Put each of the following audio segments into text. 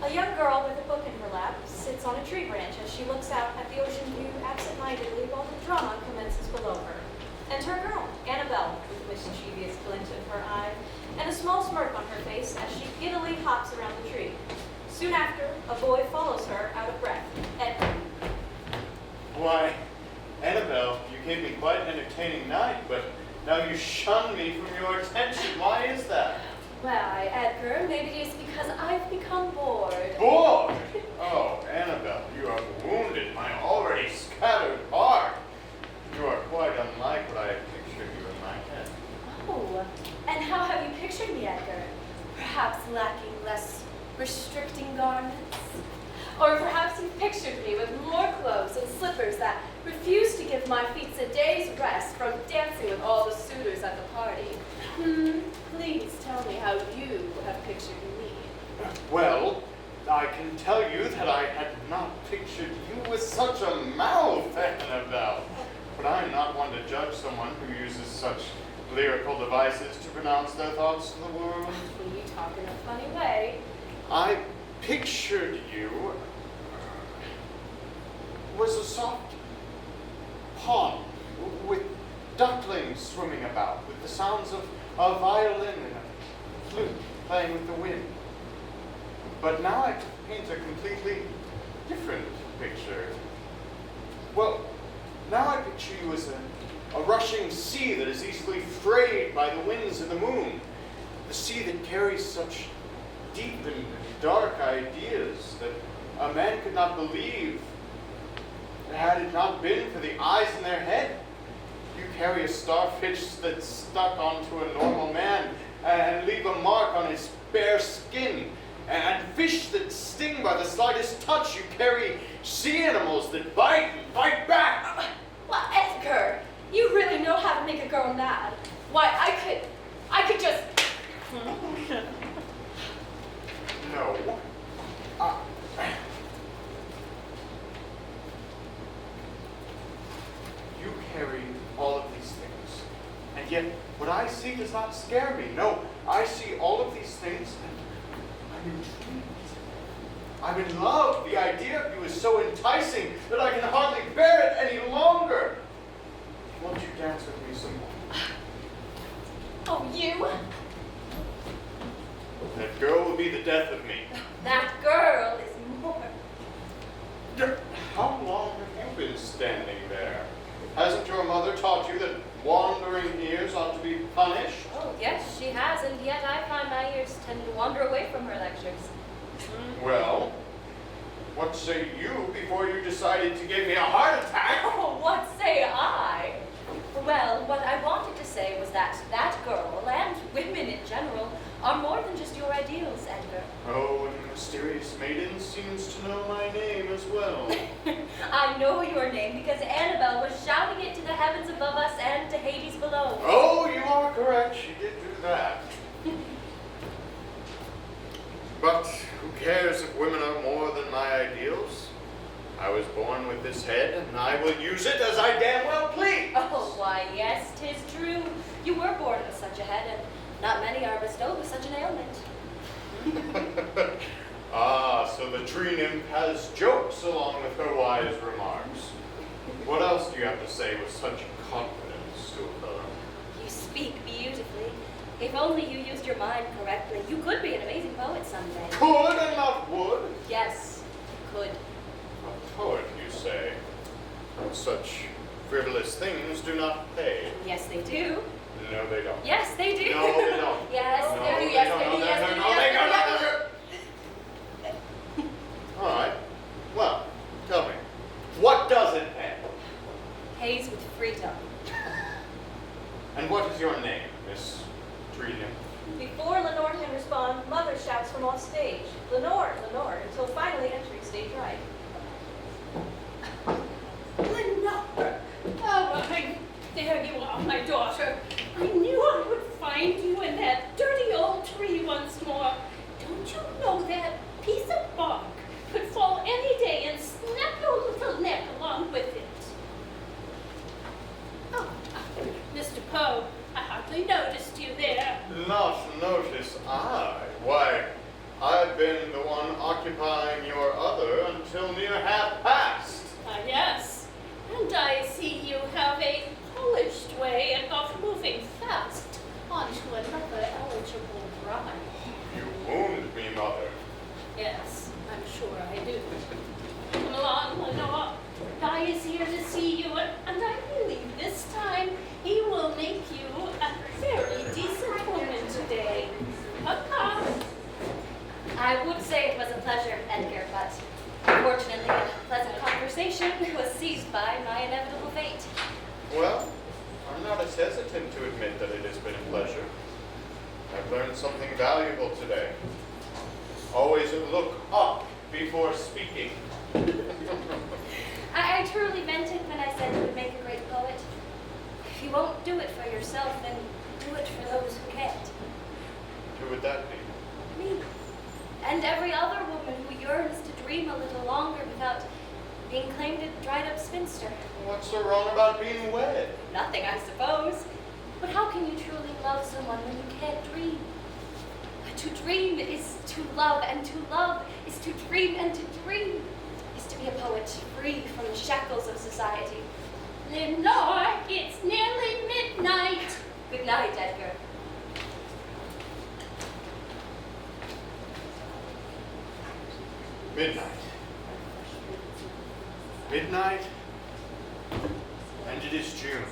A young girl with a book in her lap sits on a tree branch as she looks out at the ocean view absent-mindedly while the drama commences below her. Enter a girl, Annabelle, with a mischievous glint in her eye and a small smirk on her face as she giddily hops around the tree. Soon after, a boy follows her out of breath. Edgar. Why, Annabelle, you gave me quite an entertaining night, but now you shun me from your attention. Why is that? Why, Edgar, maybe it is because I've become bored. Bored? Oh, Annabelle, you have wounded my already scattered heart. You are quite unlike what I had pictured you in my head. Oh, and how have you pictured me, Edgar? Perhaps lacking less restricting garments? Or perhaps you've pictured me with more clothes and slippers that refuse to give my feet a day's rest from dancing with all the suitors at the party. Please tell me how you have pictured me. Well, I can tell you that I had not pictured you with such a mouth, Annabelle. But I am not one to judge someone who uses such lyrical devices to pronounce their thoughts to the world. Well, you talk in a funny way. I pictured you was a soft pond with ducklings swimming about, with the sounds of a violin and a flute playing with the wind. But now I paint a completely different picture. Well, now I picture you as a rushing sea that is easily frayed by the winds of the moon. The sea that carries such deep and dark ideas that a man could not believe had it not been for the eyes in their head. You carry a starfish that's stuck onto a normal man and leave a mark on his bare skin. And fish that sting by the slightest touch. You carry sea animals that bite and bite back. Well, Edgar, you really know how to make a girl mad. Why, I could just... No. You carry all of these things. And yet, what I see does not scare me. No, I see all of these things and I'm intrigued. I'm in love. The idea of you is so enticing that I can hardly bear it any longer. Won't you dance with me some more? Oh, you? That girl will be the death of me. That girl is more. How long have you been standing there? Hasn't your mother taught you that wandering ears ought to be punished? Oh, yes, she has, and yet I find my ears tend to wander away from her lectures. Well, what say you before you decided to give me a heart attack? Oh, what say I? Well, what I wanted to say was that that girl, and women in general, are more than just your ideals, Edgar. Oh, and the mysterious maiden seems to know my name as well. I know your name because Annabelle was shouting it to the heavens above us and to Hades below. Oh, you are correct. She did do that. But who cares if women are more than my ideals? I was born with this head, and I will use it as I damn well please. Oh, why, yes, 'tis true. You were born with such a head, and not many are bestowed with such an ailment. Ah, so the tree nymph has jokes along with her wise remarks. What else do you have to say with such confidence to a fellow? You speak beautifully. If only you used your mind correctly, you could be an amazing poet someday. Could and not would? Yes, could. A poet, you say? Such frivolous things do not pay. Yes, they do. No, they don't. Yes, they do. No, they don't. Yes, No, they do. they Yes, don't. they do. No, Yes, no, they do. no, Yes, they they do. don't. Yes, they do. All right. Well, tell me, what does it pay? Pays with freedom. And what is your name, Miss Tree Nymph? Before Lenore can respond, Mother shouts from off stage, Lenore, Lenore, until finally entering stage right. Lenore! Oh, there you are, my daughter. I knew I would find you in that dirty old tree once more. Don't you know that piece of bark could fall any day and snap your little neck along with it? Oh, Mr. Poe, I hardly noticed you there. Not notice I. Why, I've been the one occupying your other until near half past. Yes. And I see you have a polished way of moving fast onto another eligible bride. You wound me, mother. Yes, I'm sure I do. Come along, Lenore. Guy is here to see you, and I believe this time he will make you a very decent woman today. Come. I would say it was a pleasure, Edgar, but unfortunately a pleasant conversation was seized by my inevitable fate. Well, I'm not as hesitant to admit that it has been a pleasure. I've learned something valuable today. Always look up before speaking. I truly meant it when I said you would make a great poet. If you won't do it for yourself, then do it for those who can't. Who would that be? Me. And every other woman who yearns to dream a little longer without being claimed a dried-up spinster. What's so wrong about being wed? Nothing, I suppose. But how can you truly love someone when you can't dream? To dream is to love, and to love is to dream, and to dream is to be a poet free from the shackles of society. Lenore, it's nearly midnight. Good night, Edgar. Midnight. Midnight, and it is June.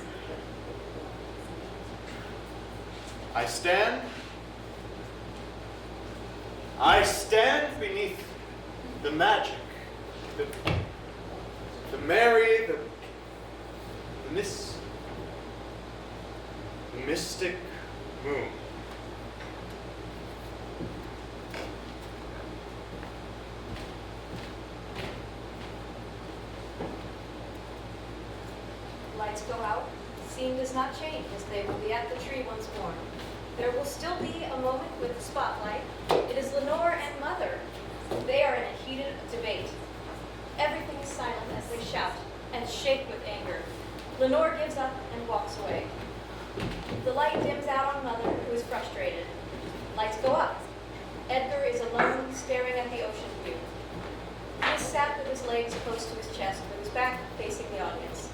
I stand beneath the magic, the merry, the mystic moon. Lights go out. The scene does not change as they will be at the tree once more. There will still be a moment with the spotlight. It is Lenore and Mother. They are in a heated debate. Everything is silent as they shout and shake with anger. Lenore gives up and walks away. The light dims out on Mother, who is frustrated. Lights go up. Edgar is alone, staring at the ocean view. He is sat with his legs close to his chest, with his back facing the audience.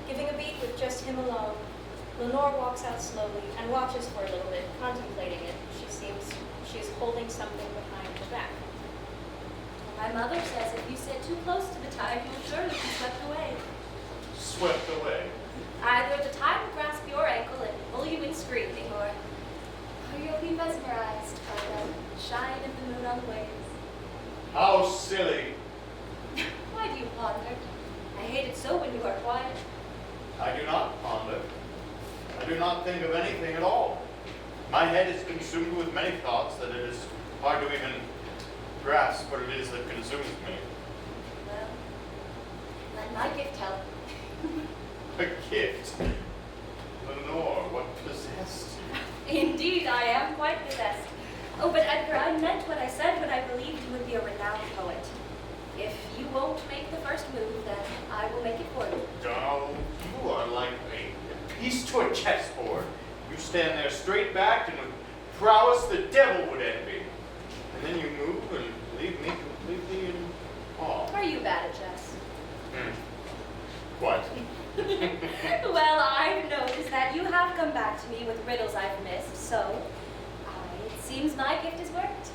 Giving a beat with just him alone, Lenore walks out slowly and watches for a little bit, contemplating it. She is holding something behind her back. My mother says if you sit too close to the tide, you'll surely be swept away. Swept away. Either the tide will grasp your ankle and pull you in screaming, or you'll be mesmerized by the shine of the moon on the waves. How silly. Why do you ponder? I hate it so when you are quiet. I do not ponder. I do not think of anything at all. My head is consumed with many thoughts that it is hard to even grasp what it is that consumes me. Well, let my gift help. A gift. Lenore, what possessed you? Indeed, I am quite possessed. Oh, but Edgar, I meant what I said when I believed you would be a renowned poet. If you won't make the first move, then I will make it for you. Oh, you are like a piece to a chessboard. You stand there straight backed and with prowess the devil would envy. And then you move and leave me completely in awe. Are you bad at chess? What? Well, I've noticed that you have come back to me with riddles I've missed, so it seems my gift has worked.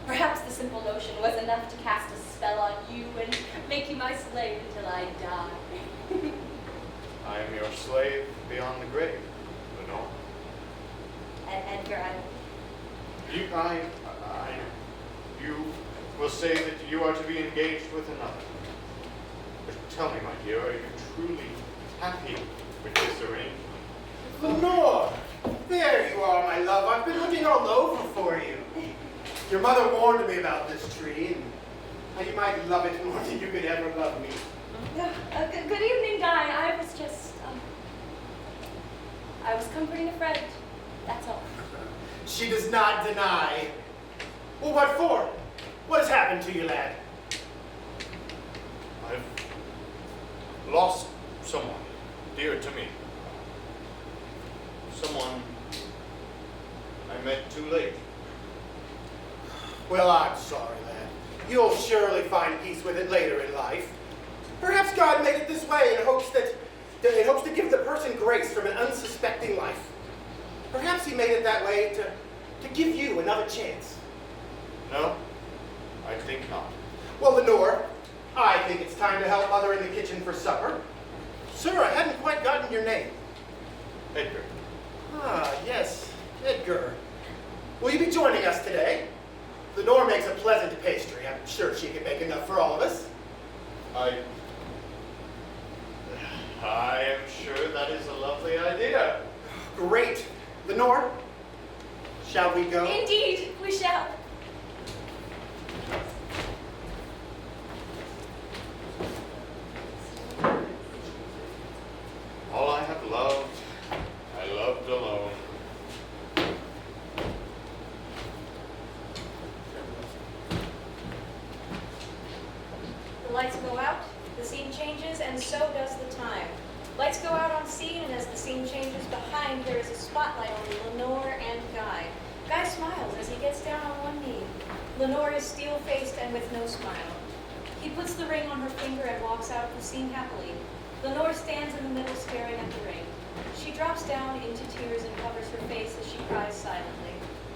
Perhaps the simple notion was enough to cast a spell on you and make you my slave until I die. I am your slave beyond the grave, Lenore. And Edgar, You will say that you are to be engaged with another. But tell me, my dear, are you truly happy with this arrangement? Lenore! There you are, my love. I've been looking all over for you. Your mother warned me about this tree, and how you might love it more than you could ever love me. Good evening, Guy. I was just, I was comforting a friend. That's all. She does not deny. Well, what for? What has happened to you, lad? I've lost someone dear to me. Someone I met too late. Well, I'm sorry, lad. You'll surely find peace with it later in life. Perhaps God made it this way in hopes to give the person grace from an unsuspecting life. Perhaps he made it that way to give you another chance. No, I think not. Well, Lenore, I think it's time to help Mother in the kitchen for supper. Sir, I hadn't quite gotten your name. Edgar. Ah, yes, Edgar. Will you be joining us today? Lenore makes a pleasant pastry. I'm sure she can make enough for all of us. I am sure that is a lovely idea. Great. Lenore, shall we go? Indeed, we shall. All I have loved, I loved alone. The lights go out, the scene changes, and so does the time. Lights go out on scene, and as the scene changes behind, there is a spotlight on Lenore and Guy. Guy smiles as he gets down on one knee. Lenore is steel-faced and with no smile. He puts the ring on her finger and walks out of the scene happily. Lenore stands in the middle staring at the ring. She drops down into tears and covers her face as she cries silently.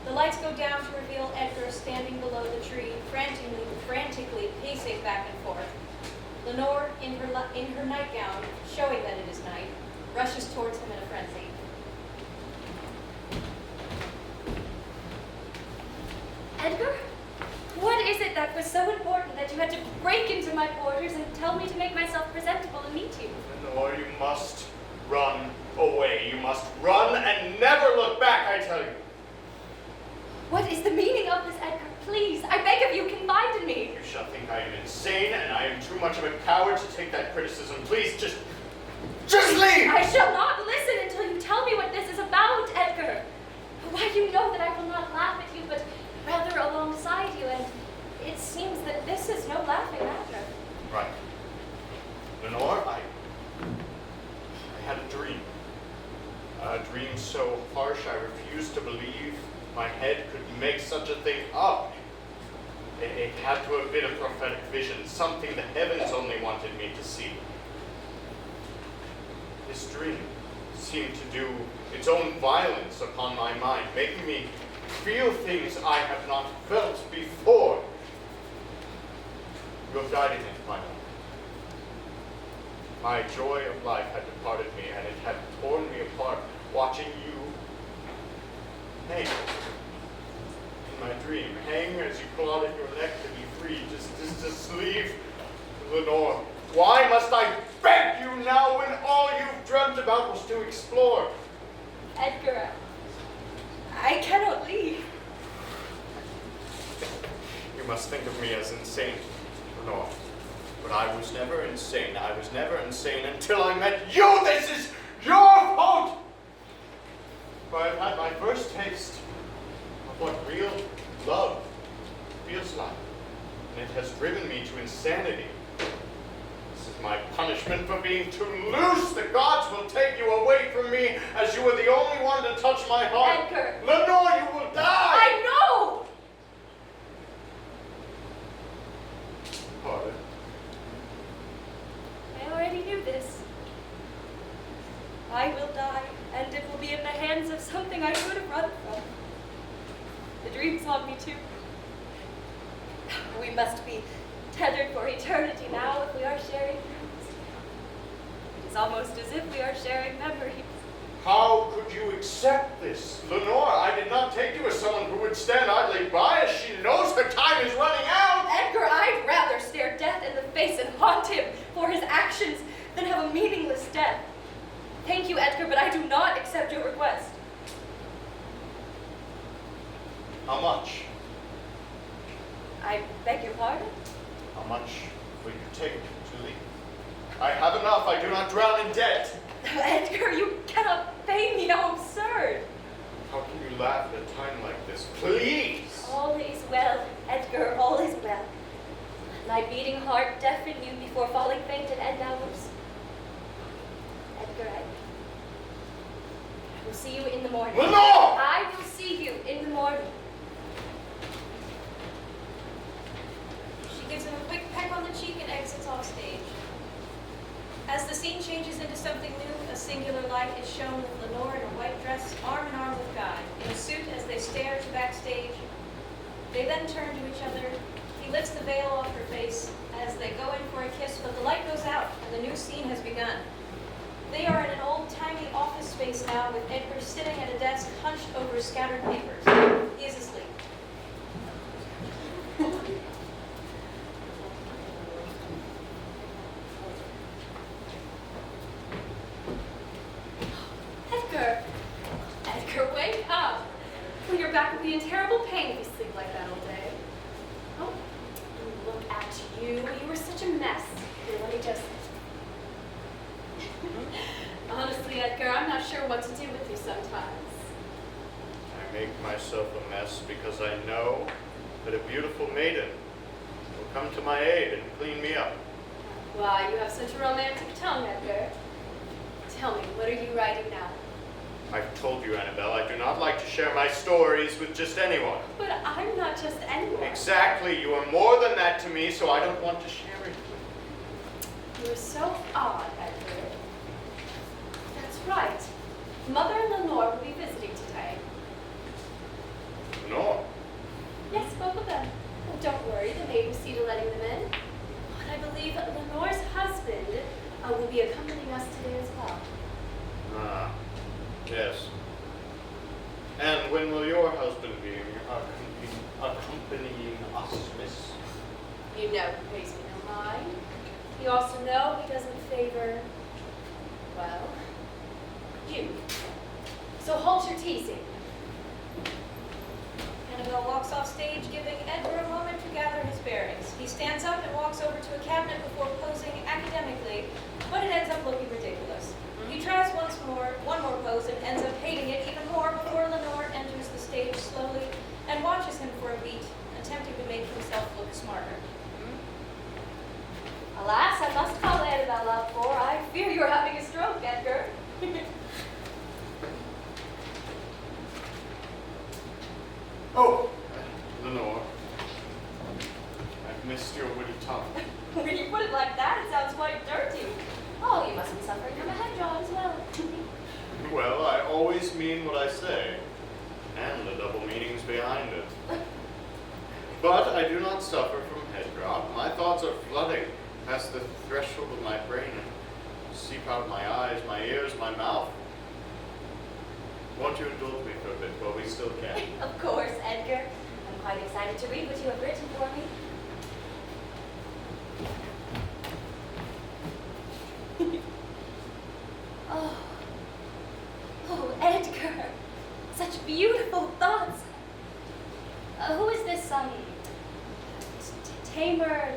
The lights go down to reveal Edgar standing below the tree, frantically pacing back and forth. Lenore, in her nightgown, showing that it is night, rushes towards him in a frenzy. Edgar? What is it that was so important that you had to break into my quarters and tell me to make myself presentable and meet you? Lenore, you must run away. You must run and never look back, I tell you. What is the meaning of this, Edgar? Please, I beg of you, confide in me. You shall think I am insane and I am too much of a coward to take that criticism. Please, just leave! I shall not listen until you tell me what this is about, Edgar. Why, you know that I will not laugh at you, but rather alongside you, and it seems that this is no laughing matter. Right. Lenore, I had a dream. A dream so harsh I refused to believe my head could make such a thing up. It had to have been a prophetic vision, something the heavens only wanted me to see. This dream seemed to do its own violence upon my mind, making me feel things I have not felt before. You have died in it, my love. My joy of life had departed me, and it had torn me apart, watching you hang in my dream. Hang as you clawed at your neck to be free. Just leave, Lenore. Why must I beg you now when all you've dreamt about was to explore? Edgar, I cannot leave. You must think of me as insane, Lenore. But I was never insane. I was never insane until I met you. This is your fault. For I've had my first taste of what real love feels like. And it has driven me to insanity. This is my punishment for being too loose. The gods will take you away from me as you are the only one to touch my heart. Edgar. Lenore, you will die. I know! Pardon. I already knew this. I will die, and it will be in the hands of something I would have run from. The dreams haunt me too. We must be tethered for eternity now if we are sharing dreams. It is almost as if we are sharing memories. How could you accept this? Lenore, I did not take you as someone who would stand idly by as she knows her time is running out. Edgar, I'd rather stare death in the face and haunt him for his actions than have a meaningless death. Thank you, Edgar, but I do not accept your request. How much? I beg your pardon? How much will you take to leave? I have enough. I do not drown in debt. Edgar, you cannot pay me. How absurd. How can you laugh at a time like this? Please! All is well, Edgar, all is well. My beating heart deafened you before falling faint at end hours. Edgar, I will see you in the morning. Lenore! I will see you in the morning. scene changes into something new, a singular light is shown with Lenore in a white dress, arm in arm with Guy, in a suit as they stare to backstage. They then turn to each other. He lifts the veil off her face as they go in for a kiss, but the light goes out and the new scene has begun. They are in an old, tiny office space now with Edgar sitting at a desk hunched over scattered papers. He is asleep. Edgar! Edgar, wake up! Well, you're back with the terrible pain if you sleep like that all day. Oh, look at you. You were such a mess. Here, let me just... Honestly, Edgar, I'm not sure what to do with you sometimes. I make myself a mess because I know that a beautiful maiden will come to my aid and clean me up. Why, you have such a romantic tongue, Edgar. Tell me, what are you writing now? I've told you, Annabelle, I do not like to share my stories with just anyone. But I'm not just anyone. Exactly, you are more than that to me, so I don't want to share it with You're so odd, Edgar. That's right. Mother and Lenore will be visiting today. you. No. Yes, both of them. Oh, don't worry, the maid will see to letting them in. But I believe Lenore's husband will be accompanying us today as well. Ah, yes. And when will your husband be accompanying us, miss? You know he pays me no mind. You also know he doesn't favor, well, you. So hold your teasing. Annabelle walks off stage, giving Edgar a moment to gather his bearings. He stands up and walks over to a cabinet before posing academically, but it ends up looking ridiculous. He tries one more pose, and ends up hating it even more before Lenore enters the stage slowly and watches him for a beat, attempting to make himself look smarter. Alas, I must call Annabelle up, for I fear you're having a stroke, Edgar. Oh, Lenore. I've missed your witty tongue. When you put it like that, it sounds quite dirty. Oh, you must be suffering from a head draw as well. Well, I always mean what I say, and the double meanings behind it. But I do not suffer from head drop. My thoughts are flooding past the threshold of my brain and seep out my eyes, my ears, my mouth. Won't you indulge me for a bit while we still can? Of course, Edgar. I'm quite excited to read what you have written for me. Oh, Edgar. Such beautiful thoughts. Who is this, Tamer?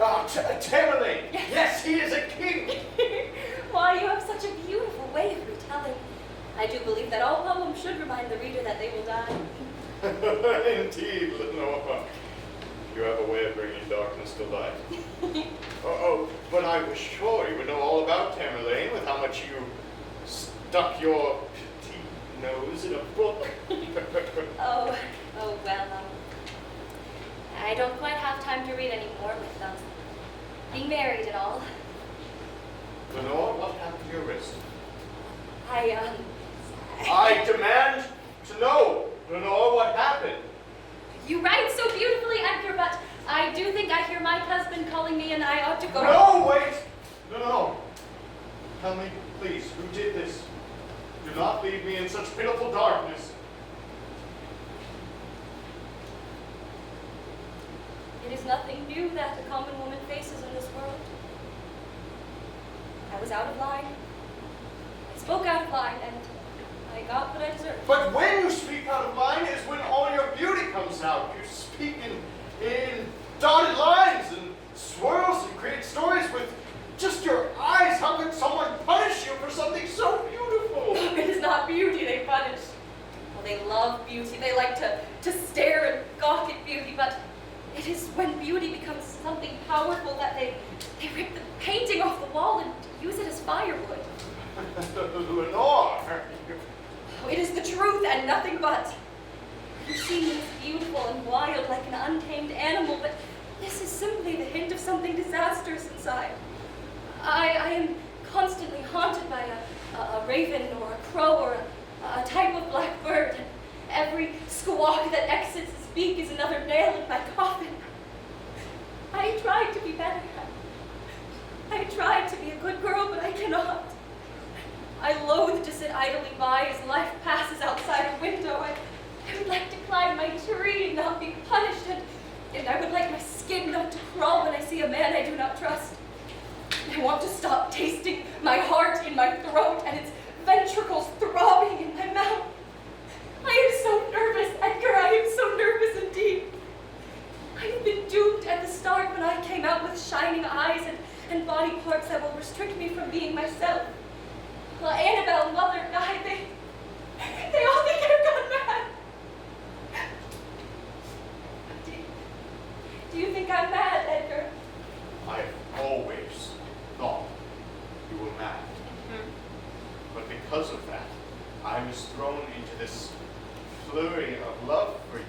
Ah, Tamerlane! Yes, he is a king! Why, you have such a beautiful way of retelling. I do believe that all poems should remind the reader that they will die. Indeed, Lenore. You have a way of bringing darkness to light. But I was sure you would know all about Tamerlane with how much you stuck your petite nose in a book. Oh, well, I don't quite have time to read anymore with being married and all. Lenore, what happened to your wrist? I demand to know, Lenore, what happened. You write so beautifully, Edgar, but I do think I hear my husband calling me and I ought to go. No, wait! No. Tell me, please, who did this? Do not leave me in such pitiful darkness. It is nothing new that a common woman faces in this world. I was out of line. I spoke out of line, and I got what I deserved. But when you speak out of line is when all your beauty comes out. You speak in dotted lines and swirls and create stories with just your eyes. How could someone punish you for something so beautiful? It is not beauty they punish. Well, they love beauty. They like to stare and gawk at beauty, but it is when beauty becomes something powerful that they rip the painting off the wall and use it as firewood. Lenore! It is the truth and nothing but. You see me as beautiful and wild like an untamed animal, but this is simply the hint of something disastrous inside. I am a raven or a crow or a type of black bird. Every squawk that exits his beak is another nail in my coffin. I tried to be better. I tried to be a good girl, but I cannot. I loathe to sit idly by as life passes outside a window. I would like to climb my tree and not be punished, and I would like my skin not to crawl when I see a man I do not trust. I want to stop tasting my heart in my throat and its ventricles throbbing in my mouth. I am so nervous, Edgar. I am so nervous indeed. I have been doomed at the start when I came out with shining eyes and body parts that will restrict me from being myself. Well, Annabelle and Mother died. They all think I've gone mad. Do you think I'm mad, Edgar? I've always thought you were mad. But because of that, I was thrown into this flurry of love for you.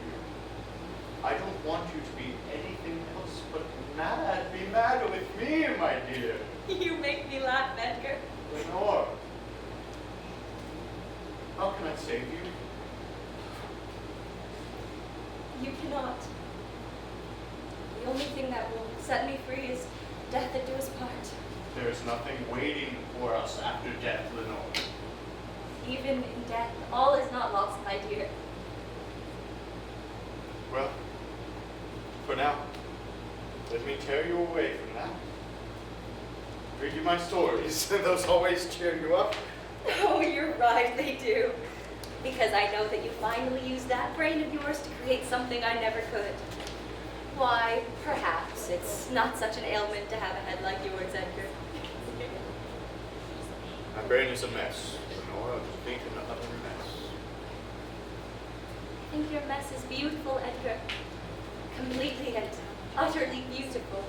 I don't want you to be anything else but mad. Be mad with me, my dear. You make me laugh, Edgar. Lenore, how can I save you? You cannot. The only thing that will set me free is death that do us part. There's nothing waiting for us after death, Lenore. Even in death, all is not lost, my dear. Well, for now, let me tear you away from that. Read you my stories. Those always cheer you up. Oh, you're right, they do. Because I know that you finally used that brain of yours to create something I never could. Why, perhaps it's not such an ailment to have a head like yours, Edgar. My brain is a mess, Lenore, a complete and utter mess. I think your mess is beautiful, Edgar. Completely and utterly beautiful.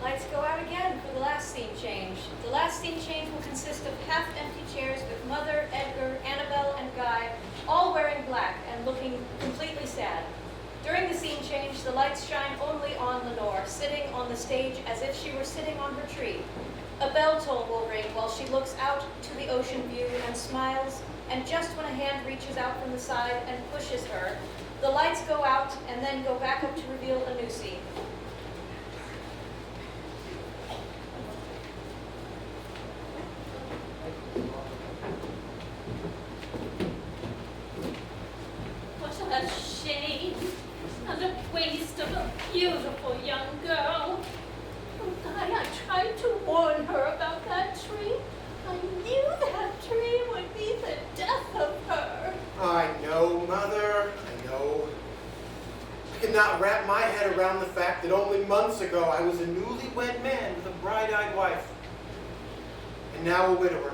Lights go out again for the last scene change. The last scene change will consist of half-empty chairs with Mother, Edgar, Annabelle, and Guy, all wearing black and looking completely sad. During the scene change, the lights shine only on Lenore, sitting on the stage as if she were sitting on her tree. A bell toll will ring while she looks out to the ocean view and smiles, and just when a hand reaches out from the side and pushes her, the lights go out and then go back up to reveal a new scene. What a shame and a waste of a beautiful young girl. Oh, Guy, I tried to warn her about that tree. I knew that tree would be the death of her. I know, Mother, I know. I could not wrap my head around the fact that only months ago I was a newlywed man with a bright-eyed wife. And now a widower.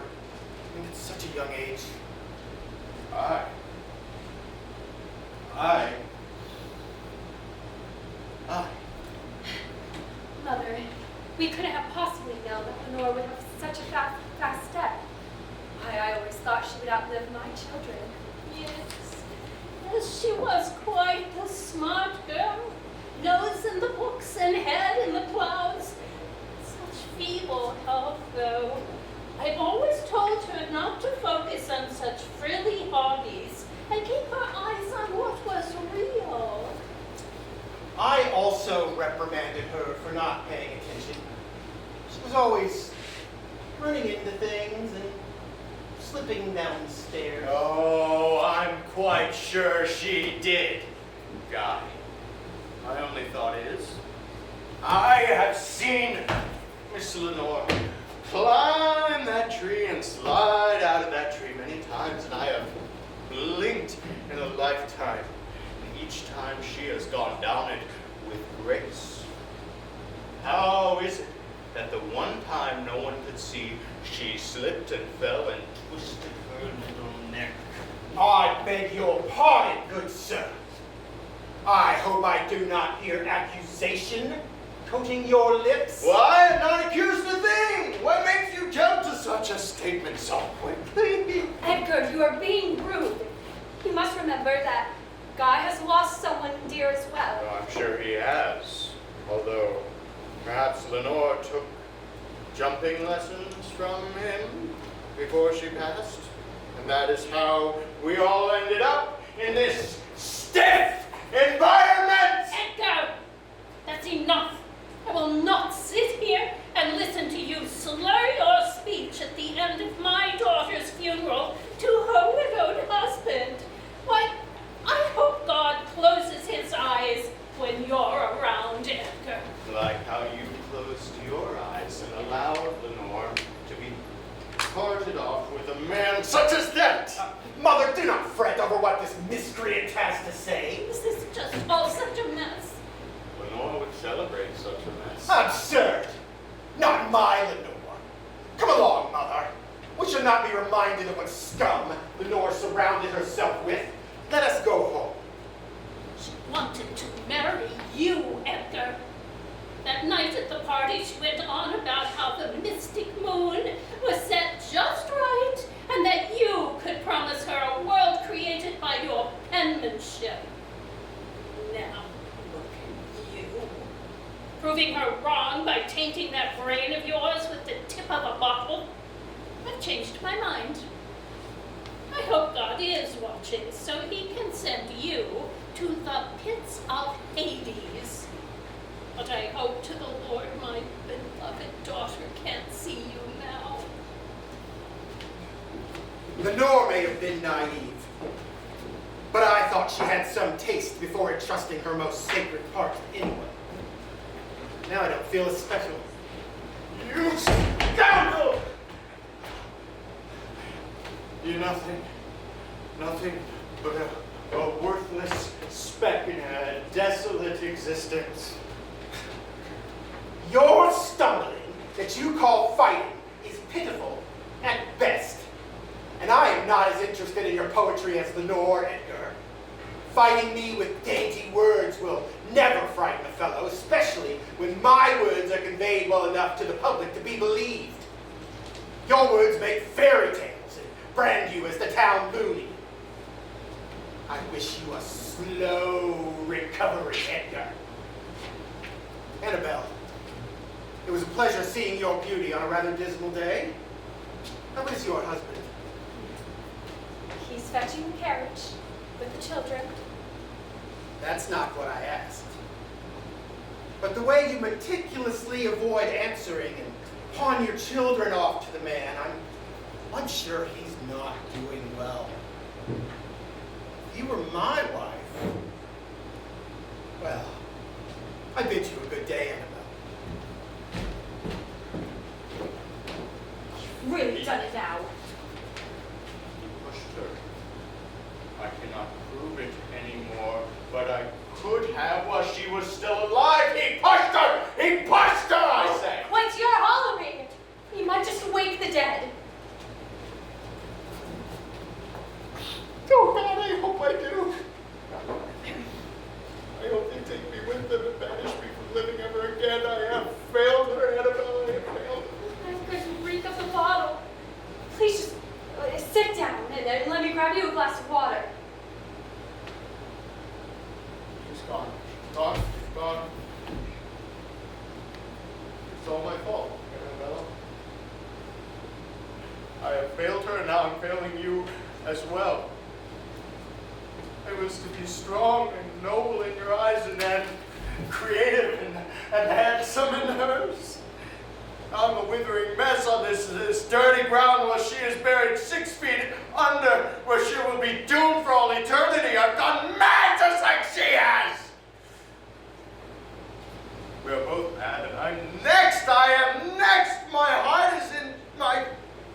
And at such a young age. I Mother, we couldn't have possibly known that Lenore would have such a fast step. I always thought she would outlive my children. Yes, she was quite a smart girl. Nose in the books and head in the clouds. Such feeble health, though. I've always told her not to focus on such frilly hobbies and keep her eyes on what was real. I also reprimanded her for not paying attention. She was always running into things and slipping down the stairs. Oh, I'm quite sure she did, Guy. My only thought is, I have seen Miss Lenore climb that tree and slide out of that tree many times, and I have blinked in a lifetime. And each time she has gone down it with grace. How is it that the one time no one could see, she slipped and fell and twisted her little neck? I beg your pardon, good sir. I hope I do not hear accusation coating your lips. Well, I am not accused of a thing. What makes you jump to such a statement so quickly? Edgar, you are being rude. You must remember that Guy has lost someone dear as well. Oh, I'm sure he has. Although, perhaps Lenore took jumping lessons from him before she passed. And that is how we all ended up in this stiff environment! Edgar! That's enough. I will not sit here and listen to you slur your speech at the end of my daughter's funeral to her widowed husband. Why, I hope God closes his eyes when you're around, Edgar. Like how you closed your eyes and allowed Lenore to be parted off with a man such as that! Mother, do not fret over what this miscreant has to say. Is this just all such a mess? Lenore would celebrate such a mess. Absurd! Not my Lenore. Come along, Mother. We should not be reminded of what scum Lenore surrounded herself with. Let us go home. She wanted to marry you, Edgar. That night at the party, she went on about how the mystic moon was set just right and that you could promise her a world created by your penmanship. Now, look at you. Proving her wrong by tainting that brain of yours with the tip of a bottle. I've changed my mind. I hope God is watching so he can send you to the pits of Hades. But I hope to the Lord my beloved daughter can't see you now. Lenore may have been naive, but I thought she had some taste before entrusting her most sacred part to anyone. Now I don't feel as special. You scoundrel! You're nothing but a worthless speck in a desolate existence. Your stumbling that you call fighting is pitiful at best. And I am not as interested in your poetry as Lenore, Edgar. Fighting me with dainty words will never frighten a fellow, especially when my words are conveyed well enough to the public to be believed. Your words make fairy tales and brand you as the town loony. I wish you a slow recovery, Edgar. Annabelle, it was a pleasure seeing your beauty on a rather dismal day. How is your husband? He's fetching the carriage with the children. That's not what I asked. But the way you meticulously avoid answering and pawn your children off to the man, I'm sure he's not doing well. If you were my wife, well, I bid you a good day, Annabelle. Really done it now. He pushed her. I cannot prove it anymore, but I could have while she was still alive. He pushed her! He pushed her, I say! Wait, you're hollering. You might just wake the dead. Oh God, I hope I do. I hope they take me with them and banish me from living ever again. I have failed her, Annabelle. I have failed her. I'm going to reek up the bottle. Please just sit down and let me grab you a glass of water. She's gone. Gone. Gone. It's all my fault, Annabella. I have failed her, and now I'm failing you as well. I was to be strong and noble in your eyes, and then creative and handsome in hers. I'm a withering mess on this dirty ground while she is buried 6 feet under, where she will be doomed for all eternity. I've gone mad just like she has. We are both mad, and I'm next. I am next. My heart is in my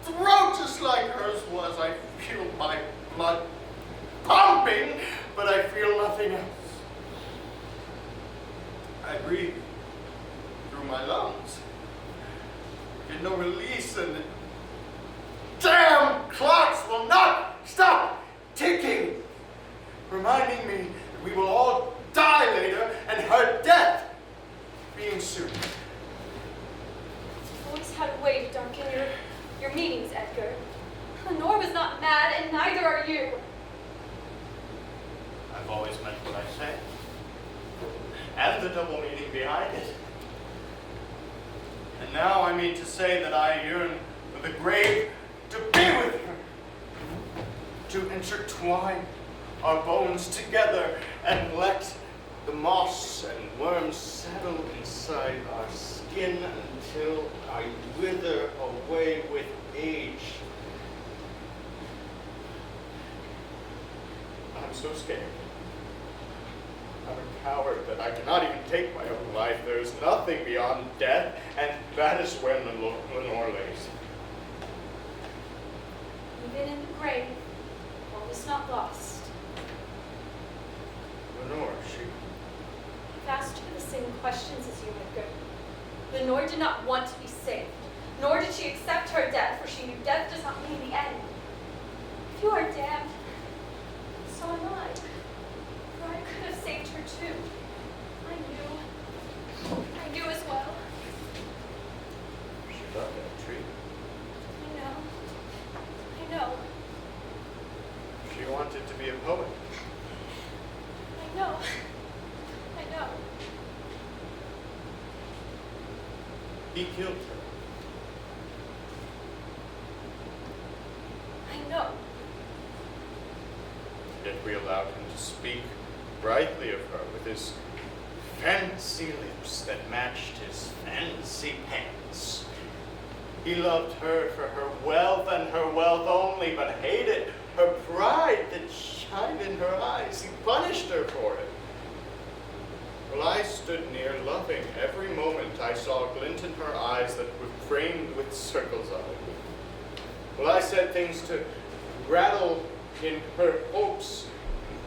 throat just like hers was. I feel my blood pumping, but I feel nothing else. I breathe through my lungs. Get no release, and the damn clocks will not stop ticking, reminding me that we will all die later, and her death being soon. You've always had a way to darken your meanings, Edgar. Lenore was not mad, and neither are you. I've always meant what I say, and the double meaning behind it. And now I mean to say that I yearn for the grave to be with her, to intertwine our bones together and let the moss and worms settle inside our skin until I wither away with age. I'm so scared. I'm a coward that I cannot even take my own life. There is nothing beyond death, and that is where Lenore lays. Even in the grave, all is not lost. Lenore, I've asked her the same questions as you, Edgar. Lenore did not want to be saved, nor did she accept her death, for she knew death does not mean the end. If you are damned, so am I. For I could have saved her too. I knew as well. she loved that tree. I know. She wanted to be a poet. I know. He killed her. I know. Yet we allowed him to speak brightly of her with his fancy lips that matched his fancy pants. He loved her for her wealth and her wealth only, but hated her pride that shined in her eyes. He punished her for it. Well, I stood near, loving every moment I saw a glint in her eyes that were framed with circles on it. Well, I said things to rattle in her hopes.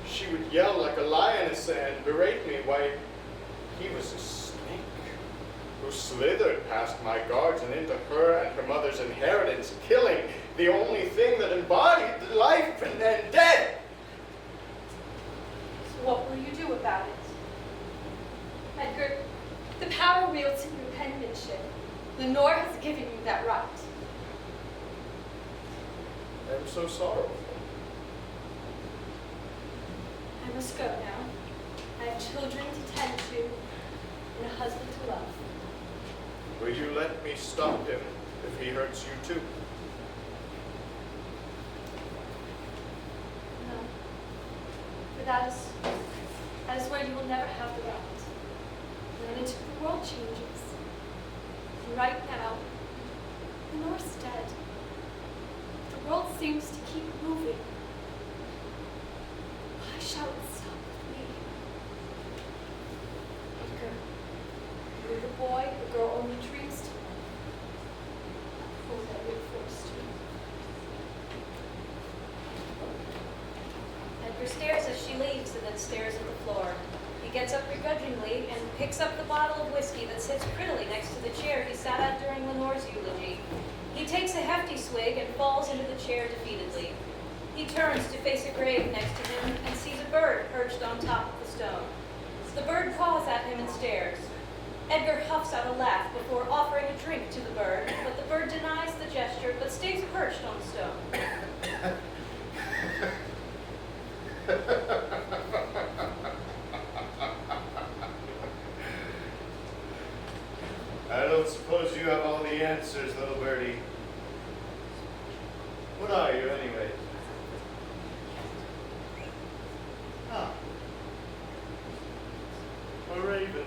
She would yell like a lioness and berate me why he was a snake who slithered past my guards and into her and her mother's inheritance, killing the only thing that embodied the life and death. So what will you do about it? Edgar, the power wields in your penmanship. Lenore has given you that right. I am so sorrowful. I must go now. I have children to tend to and a husband to love. Will you let me stop him if he hurts you too? No. For that is where you will never have the right. And until the world changes. And right now, Lenore's dead. The world seems to keep moving. Why shall it stop with me? Edgar, you're the boy the girl only dreams to know. Oh, that we're forced to. Edgar stares as she leaves and then stares at the floor. He gets up begrudgingly and picks up the bottle of whiskey that sits prettily next to the chair he sat at during Lenore's eulogy. He takes a hefty swig and falls into the chair defeatedly. He turns to face a grave next to him and sees a bird perched on top of the stone. The bird caws at him and stares. Edgar huffs out a laugh before offering a drink to the bird, but the bird denies the gesture but stays perched on the stone. I don't suppose you have all the answers, little birdie. What are you, anyway? Ah. A raven.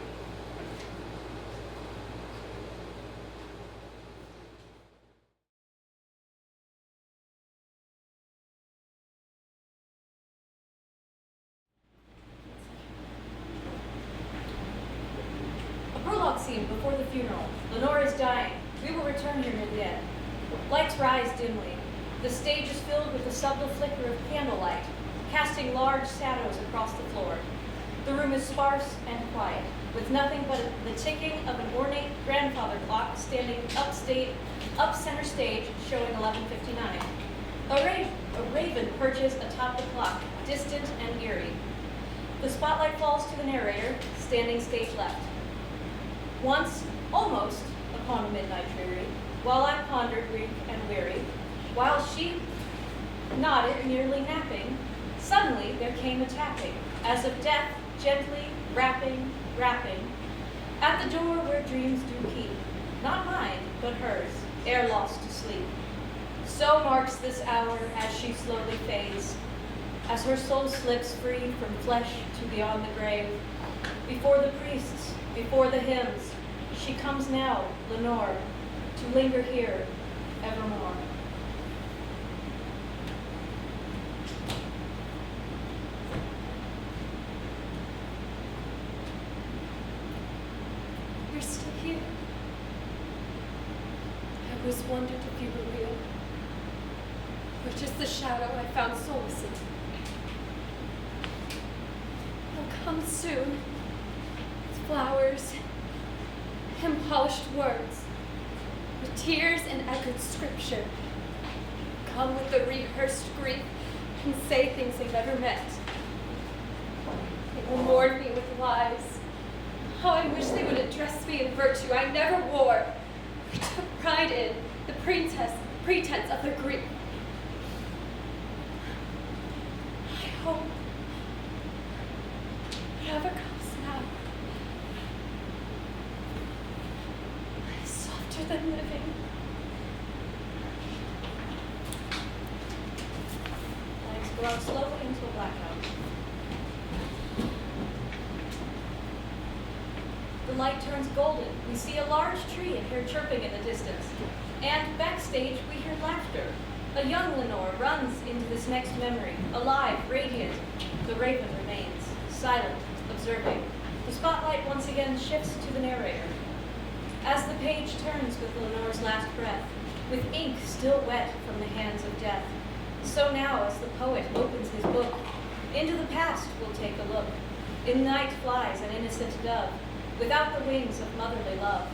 A prologue scene before the funeral. Lenore is dying. We will return here near the end. Lights rise dimly. The stage is filled with the subtle flicker of candlelight, casting large shadows across the floor. The room is sparse and quiet, with nothing but the ticking of an ornate grandfather clock standing up center stage, showing 11:59. A raven perches atop the clock, distant and eerie. The spotlight falls to the narrator, standing stage left. Once, almost, upon a midnight dreary, while I pondered weak and weary, while she nodded, nearly napping, suddenly there came a tapping, as of death gently rapping, rapping, at the door where dreams do keep. not mine, but hers, ere lost to sleep. So marks this hour as she slowly fades, as her soul slips free from flesh to beyond the grave. Before the priests, before the hymns, she comes now, Lenore, to linger here evermore. You're still here. I always wondered if you were real, or just the shadow I found solace in. I'll come soon, with flowers and polished words, with tears and echoed scripture. Come with the rehearsed grief and say things they never meant. They will mourn me with lies. How I wish they would address me in virtue I never wore. I took pride in the pretense of their grief. I hope whatever comes now is softer than living. Legs go out slowly into a blackout. The light turns golden. We see a large tree and hear chirping in the distance. And backstage, we hear laughter. A young Lenore runs into this next memory, alive, radiant. The raven remains, silent, observing. The spotlight once again shifts to the narrator. As the page turns with Lenore's last breath, with ink still wet from the hands of death, so now as the poet opens his book, into the past we'll take a look. In night flies an innocent dove, without the wings of motherly love.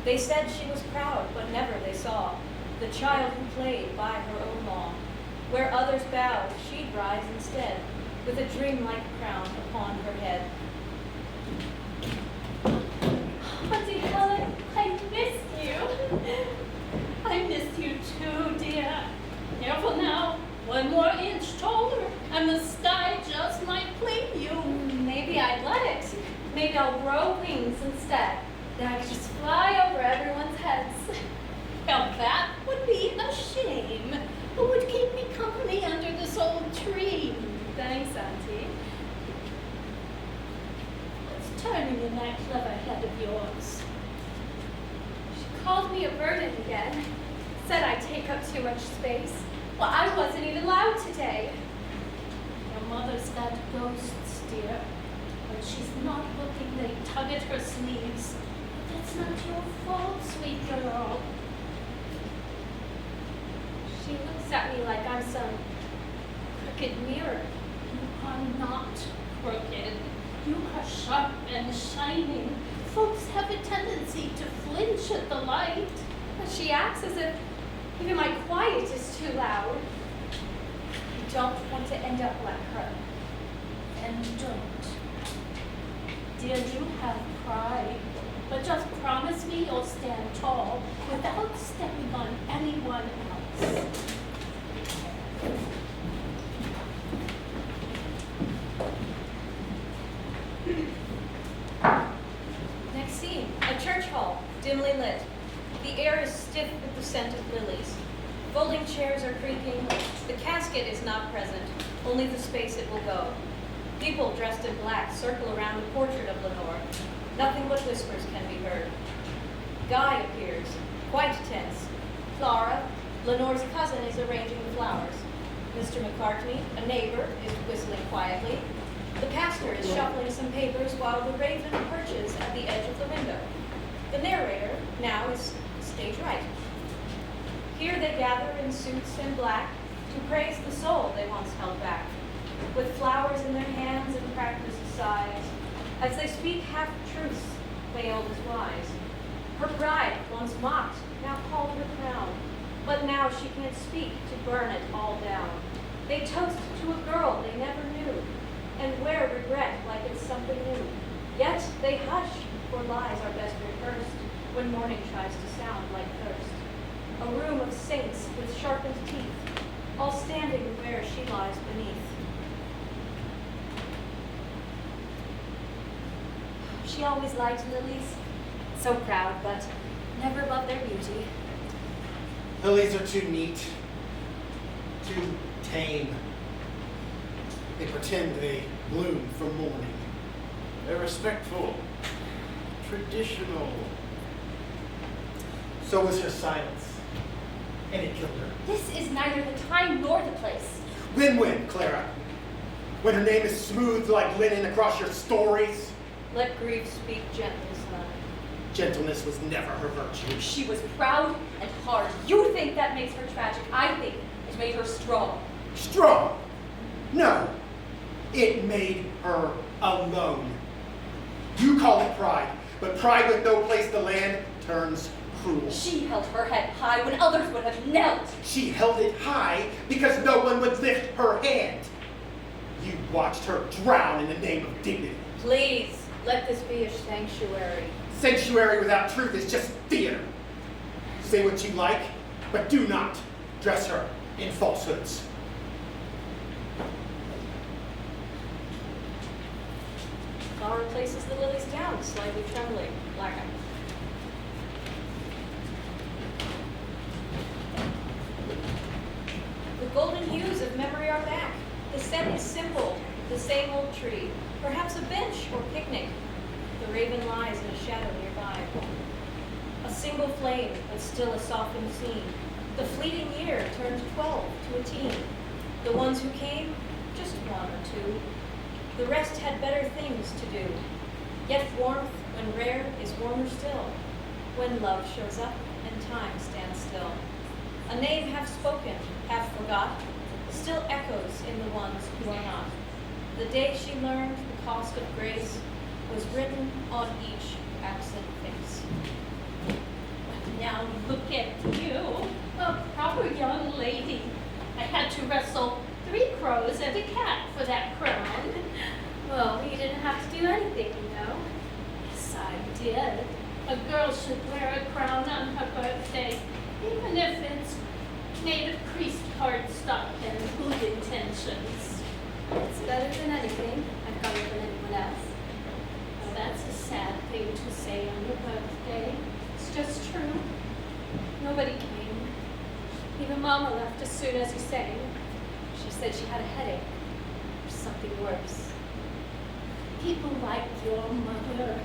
They said she was proud, but never they saw the child who played by her own law. Where others bowed, she'd rise instead, with a dream-like crown upon her head. Auntie Helen, I missed you. I missed you too, dear. Careful now. One more inch taller, and the sky just might clean you. Maybe I'd let it. Maybe I'll grow wings instead. Then I could just fly over everyone's heads. Well, that would be a shame. Who would keep me company under this old tree? Thanks, Auntie. What's turning in that clever head of yours? She called me a burden again. Said I take up too much space. Well, I wasn't even loud today. Your mother's got ghosts, dear. When she's not looking, they tug at her sleeves. But that's not your fault, sweet girl. She looks at me like I'm some crooked mirror. You are not crooked. You are sharp and shining. Folks have a tendency to flinch at the light. But she acts as if even my quiet is too loud. I don't want to end up like her. And don't. Dear, you have pride. But just promise me you'll stand tall without stepping on anyone else. Next scene, a church hall, dimly lit. The air is stiff with the scent of lilies. Folding chairs are creaking. The casket is not present, only the space it will go. People dressed in black circle around the portrait of Lenore. Nothing but whispers can be heard. Guy appears, quite tense. Clara, Lenore's cousin, is arranging the flowers. Mr. McCartney, a neighbor, is whistling quietly. The pastor is shuffling some papers while the raven perches at the edge of the window. The narrator now is stage right. Here they gather in suits and black to praise the soul they once held back, with flowers in their hands and practiced sighs, as they speak half-truths veiled as wise. Her bride, once mocked, now called her crown, but now she can't speak to burn it all down. They toast to a girl they never knew, and wear regret like it's something new. Yet they hush, for lies are best rehearsed when morning tries to sound like thirst. A room of saints with sharpened teeth, all standing where she lies beneath. She always liked lilies, so proud, but never loved their beauty. Lilies are too neat, too tame. They pretend they bloom for morning. They're respectful, traditional. So was her silence, and it killed her. This is neither the time nor the place. When, Clara? When her name is smoothed like linen across your stories? Let grief speak gently, son. Gentleness was never her virtue. She was proud and hard. You think that makes her tragic. I think it made her strong. Strong? No. It made her alone. You call it pride, but pride with no place to land turns cruel. She held her head high when others would have knelt. She held it high because no one would lift her hand. You watched her drown in the name of dignity. Please, let this be a sanctuary. Sanctuary without truth is just theater. Say what you like, but do not dress her in falsehoods. Flower places the lilies down, slightly trembling, blackened. The golden hues of memory are back. The scent is simple, the same old tree, perhaps a bench or picnic. The raven lies in a shadow nearby. A single flame, but still a softened scene. The fleeting year turned 12 to a teen. The ones who came, just one or two. The rest had better things to do. Yet warmth, when rare, is warmer still. When love shows up and time stands still. A name half spoken, half forgot, still echoes in the ones who are not. The day she learned the cost of grace was written on each absent face. Now look at you, a proper young lady. I had to wrestle 3 crows and a cat for that crown. Well, you didn't have to do anything, you know. Yes, I did. A girl should wear a crown on her birthday, even if it's made of creased cardstock and good intentions. It's better than anything. I've got it than anyone else. Well, that's a sad thing to say on your birthday. It's just true. Nobody came. Even Mama left as soon as you sang. She said she had a headache or something worse. People like your mother,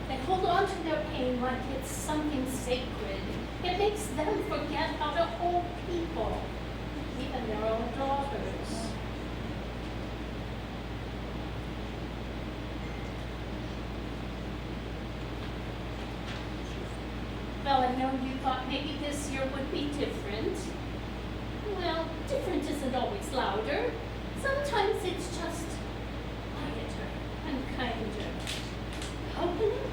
they hold on to their pain like it's something sacred. It makes them forget how to hold people, even their own daughters. Well, I know you thought maybe this year would be different. Well, different isn't always louder. Sometimes it's just quieter and kinder. Open it.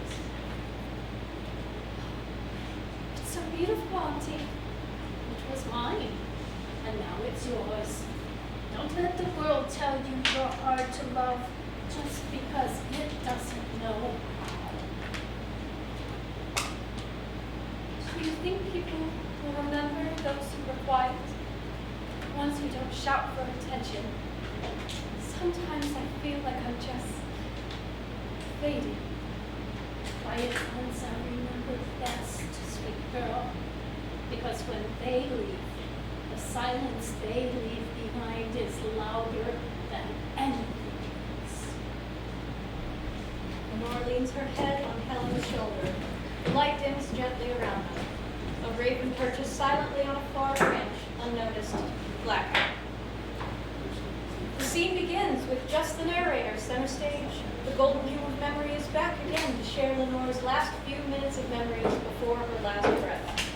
It's so beautiful, Auntie. It was mine, and now it's yours. Don't let the world tell you you're hard to love just because it doesn't know how. Do you think people will remember those who were quiet? The ones who don't shout for attention? Sometimes I feel like I'm just fading. Quiet ones are remembered best, sweet girl, because when they leave, the silence they leave behind is louder than anything else. Lenore leans her head on Helen's shoulder. The light dims gently around them. A raven perches silently on a far branch, unnoticed, black. The scene begins with just the narrator center stage. The golden hue of memory is back again to share Lenore's last few minutes of memories before her last breath.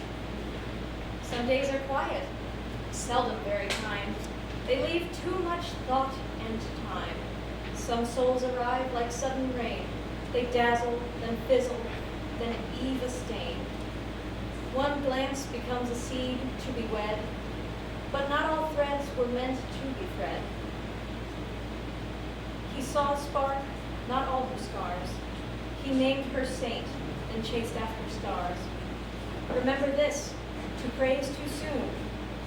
Some days are quiet, seldom very kind. They leave too much thought and time. Some souls arrive like sudden rain. They dazzle, then fizzle, then eve a stain. One glance becomes a seed to be wed, but not all threads were meant to be thread. He saw a spark, not all her scars. He named her saint and chased after stars. Remember this, to praise too soon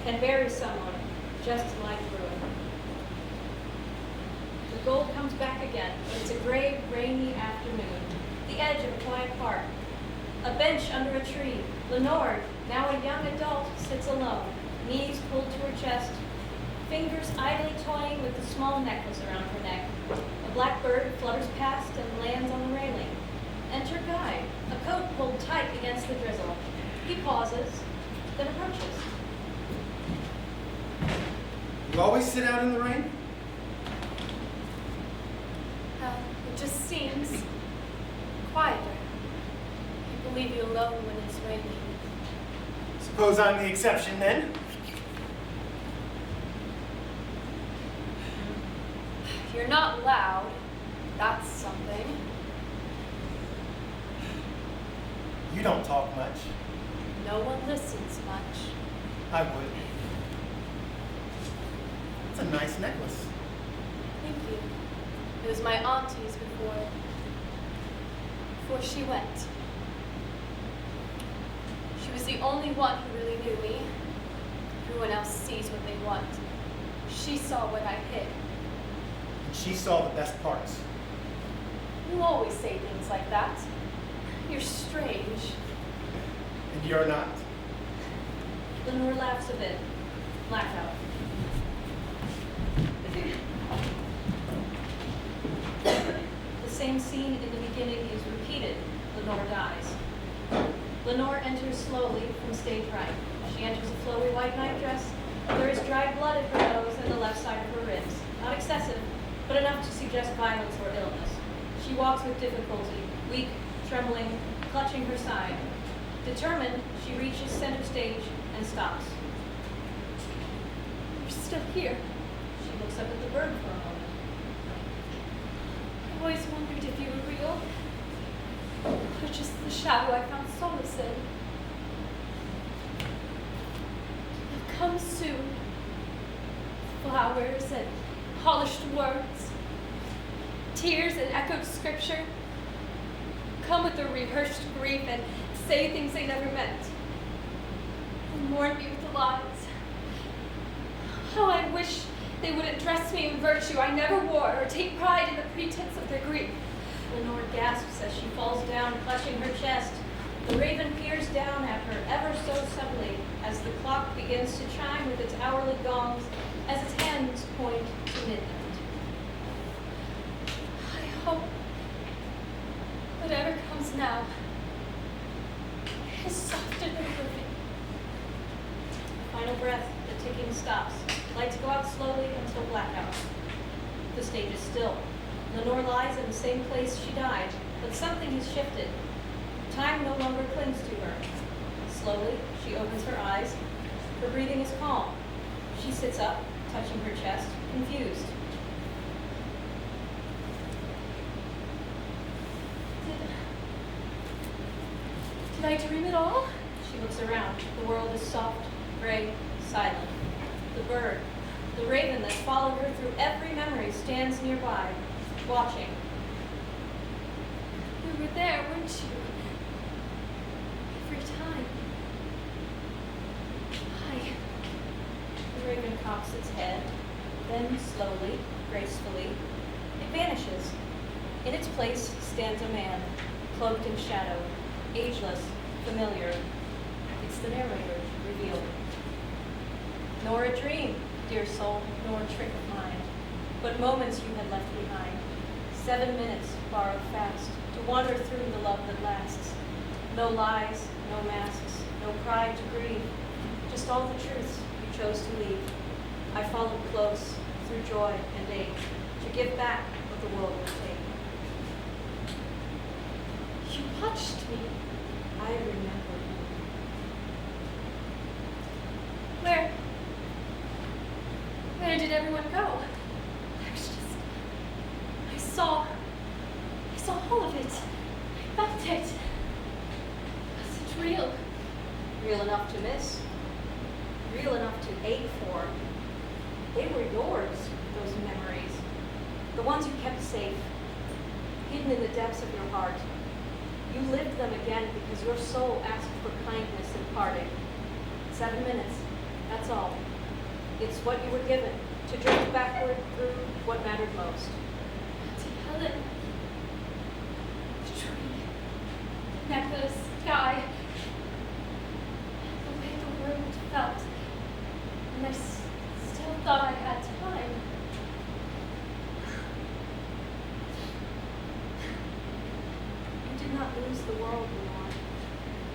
can bury someone just like ruin. The gold comes back again, but it's a gray, rainy afternoon, the edge of a quiet park. A bench under a tree. Lenore, now a young adult, sits alone, knees pulled to her chest, fingers idly toying with the small necklace around her neck. A black bird flutters past and lands on the railing. Enter Guy, a coat pulled tight against the drizzle. He pauses, then approaches. You always sit out in the rain? It just seems quieter. People leave you alone when it's raining. Suppose I'm the exception then? You're not loud. That's something. You don't talk much. No one listens much. I would. It's a nice necklace. Thank you. It was my auntie's before she went. She was the only one who really knew me. Everyone else sees what they want. She saw what I hid. She saw the best parts. You always say things like that. You're strange. And you're not. Lenore laughs a bit. Laugh out. The same scene in the beginning is repeated. Lenore dies. Lenore enters slowly from stage right. She enters a flowy white nightdress. There is dried blood at her nose and the left side of her ribs. Not excessive, but enough to suggest violence or illness. She walks with difficulty, weak, trembling, clutching her side. Determined, she reaches center stage and stops. You're still here. She looks up at the bird for a moment. I always wondered if you were real. Or just the shadow I found solace in. You'll come soon. Flowers and polished words. Tears and echoed scripture. Come with a rehearsed grief and say things they never meant. And mourn me with lies. How I wish they wouldn't dress me in virtue I never wore or take pride in the pretense of their grief. Lenore gasps as she falls down, clutching her chest. The raven peers down at her ever so subtly as the clock begins to chime with its hourly gongs as its hands point to midnight. I hope whatever comes now is softer than living. Final breath, the ticking stops. Lights go out slowly until blackout. The stage is still. Lenore lies in the same place she died, but something has shifted. Time no longer clings to her. Slowly, she opens her eyes. Her breathing is calm. She sits up, touching her chest, confused. Did I dream it all? She looks around. The world is soft, gray, silent. The bird, the raven that followed her through every memory, stands nearby, watching. You were there, weren't you? Every time. Hi. The raven cocks its head, then slowly, gracefully, it vanishes. In its place stands a man, cloaked in shadow, ageless, familiar. It's the narrator, revealed. Nor a dream, dear soul, nor a trick of mine, but moments you had left behind. 7 minutes borrowed fast, to wander through the love that lasts. No lies, no masks, no pride to grieve, just all the truths you chose to leave. I followed close, through joy and age, to give back what the world would take. You watched me. I remember you. Where did everyone go? I saw all of it. I felt it. Was it real? Real enough to miss, real enough to ache for. They were yours, those memories. The ones you kept safe, hidden in the depths of your heart. You lived them again because your soul asked for kindness in parting. 7 minutes, that's all. It's what you were given, to drift backward through what mattered most. Auntie Helen. The tree. Necklace. Sky.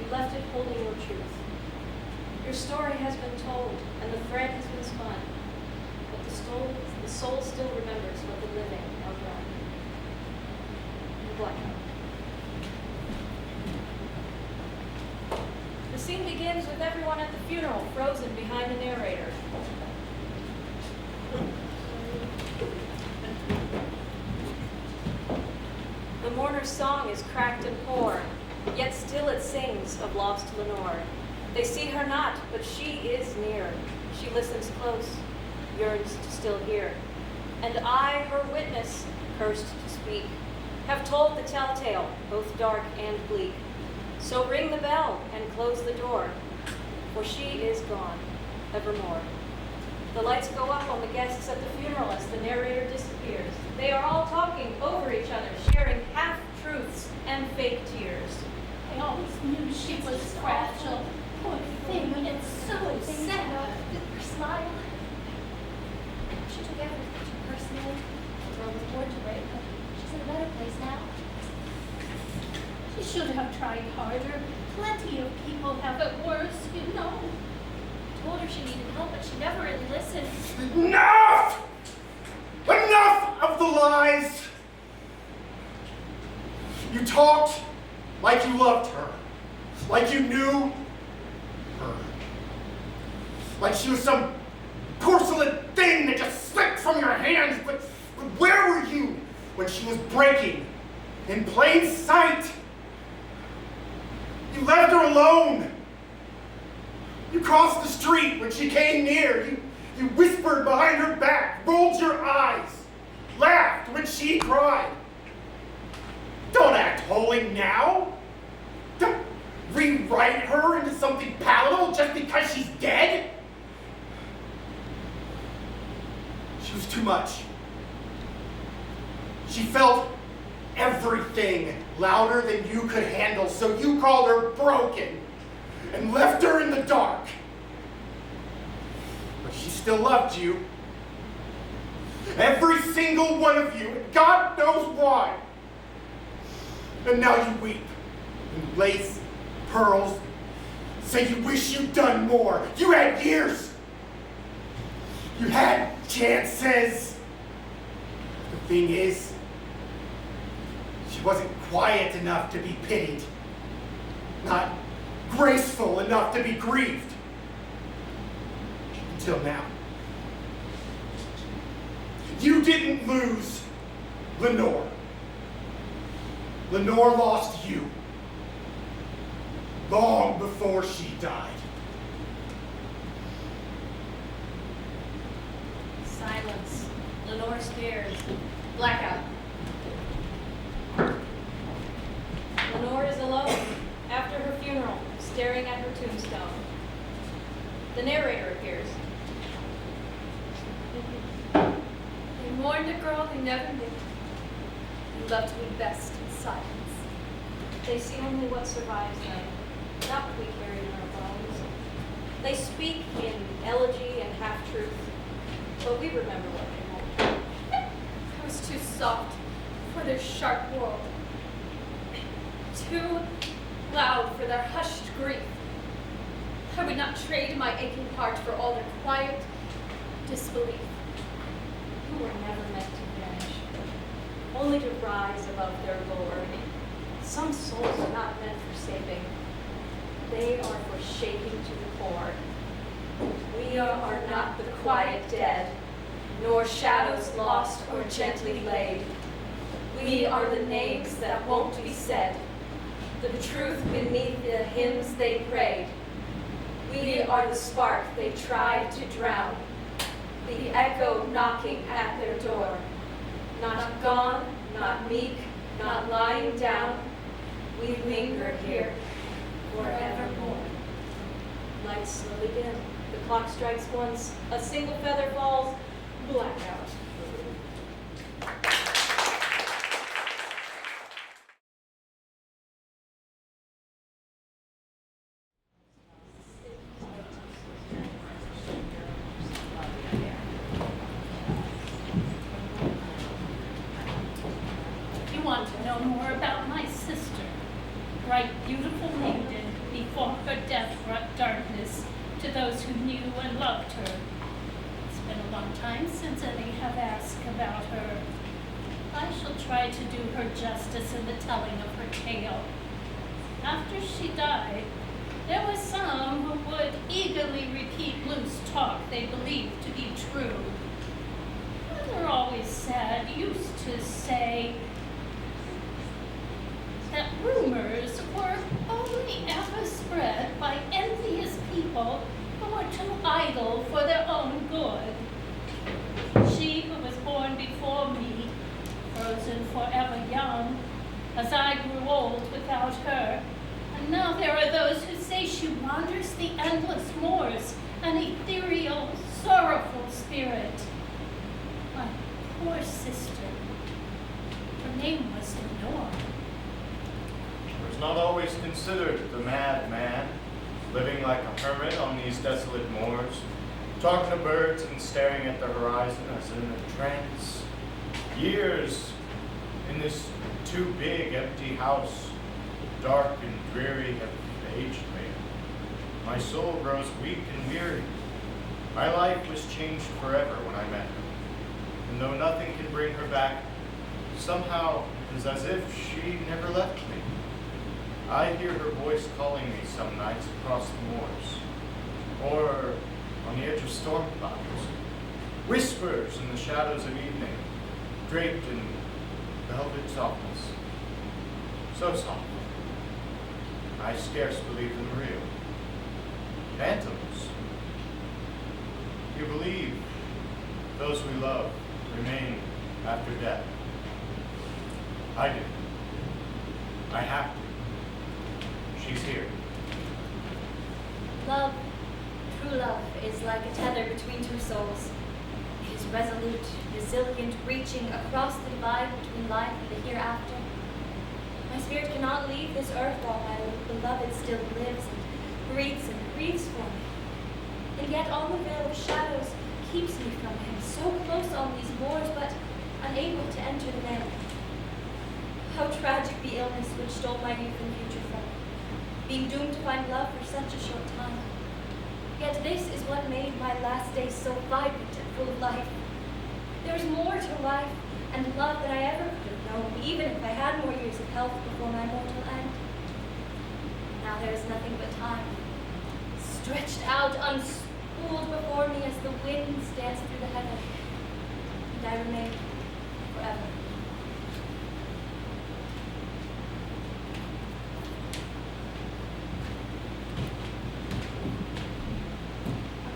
You left it holding your truth. Your story has been told, and the thread has been spun, but the soul still remembers what the living are wrong. Blackout. The scene begins with everyone at the funeral frozen behind the narrator. The mourner's song is cracked and poor, yet still it sings of lost Lenore. They see her not, but she is near. She listens close, yearns to still hear. And I, her witness, cursed to speak, have told the telltale, both dark and bleak. So ring the bell and close the door, for she is gone, evermore. The lights go up on the guests at the funeral as the narrator disappears. They are all talking over each other, sharing half-truths and fake tears. I always knew she was fragile. Poor thing, it's so sad. Her smile. She took everything too personally. The girl was born to break, but she's in a better place now. She should have tried harder. Plenty of people have it worse, you know. I told her she needed help, but she never listened. Enough! Enough of the lies! You talked like you loved her, like you knew her, like she was some porcelain thing that just slipped from your hands. But where were you when she was breaking in plain sight? You left her alone. You crossed the street when she came near. You whispered behind her back, rolled your eyes, laughed when she cried. Don't act holy now. Don't rewrite her into something palatable just because she's dead. She was too much. She felt everything louder than you could handle, so you called her broken and left her in the dark. But she still loved you. Every single one of you, and God knows why. And now you weep and lace pearls, say you wish you'd done more. You had years. You had chances. The thing is, she wasn't quiet enough to be pitied, not graceful enough to be grieved. Until now. You didn't lose Lenore. Lenore lost you long before she died. Silence. Lenore stares. Blackout. Lenore is alone after her funeral, staring at her tombstone. The narrator appears. They mourned a girl they never knew. They loved me best in silence. They see only what survives them, not what we carry in our bones. They speak in elegy and half-truth, but we remember what they won't. I was too soft for their sharp world. Too loud for their hushed grief. I would not trade my aching heart for all their quiet disbelief. You were never meant to vanish, only to rise above their lore. Some souls are not meant for saving. They are for shaking to the core. We are not the quiet dead, nor shadows lost or gently laid. We are the names that won't be said, the truth beneath the hymns they prayed. We are the spark they tried to drown, the echo knocking at their door. Not gone, not meek, not lying down, we linger here forevermore. Lights slowly dim. The clock strikes once. A single feather falls. Blackout. You want to know more about my sister, bright, beautiful maiden, before her death brought darkness to those who knew and loved her. It's been a long time since any have asked about her. I shall try to do her justice in the telling of her tale. After she died, there were some who would eagerly repeat loose talk they believed to be true. Mother always said, used to say, that rumors were only ever spread by envious people who were too idle for their own good. She who was born before me, frozen forever young, as I grew old without her, and now there are those who say she wanders the endless moors, an ethereal, sorrowful spirit. My poor sister, her name was Lenore. Was not always considered the madman, living like a hermit on these desolate moors, talking to birds and staring at the horizon as in a trance. Years in this too big, empty house, dark and dreary, have aged me. My soul grows weak and weary. My life was changed forever when I met her. And though nothing can bring her back, somehow it is as if she never left me. I hear her voice calling me some nights across the moors, or on the edge of storm clouds, whispers in the shadows of evening, draped in velvet softness. So soft, I scarce believe them real. Phantoms. You believe those we love remain after death? I do. I have to. She's here. Love, true love, is like a tether between two souls. It is resolute, resilient, reaching across the divide between life and the hereafter. My spirit cannot leave this earth while my beloved still lives and breathes for me. And yet all the veil of shadows keeps me from him, so close on these moors, but unable to enter the manor. How tragic the illness which stole my youth and future from me, being doomed to find love for such a short time. Yet this is what made my last days so vibrant and full of life. There is more to life and love than I ever could have known, even if I had more years of health before my mortal end. Now there is nothing but time, stretched out, unspooled before me as the winds dance through the heaven, and I remain forever.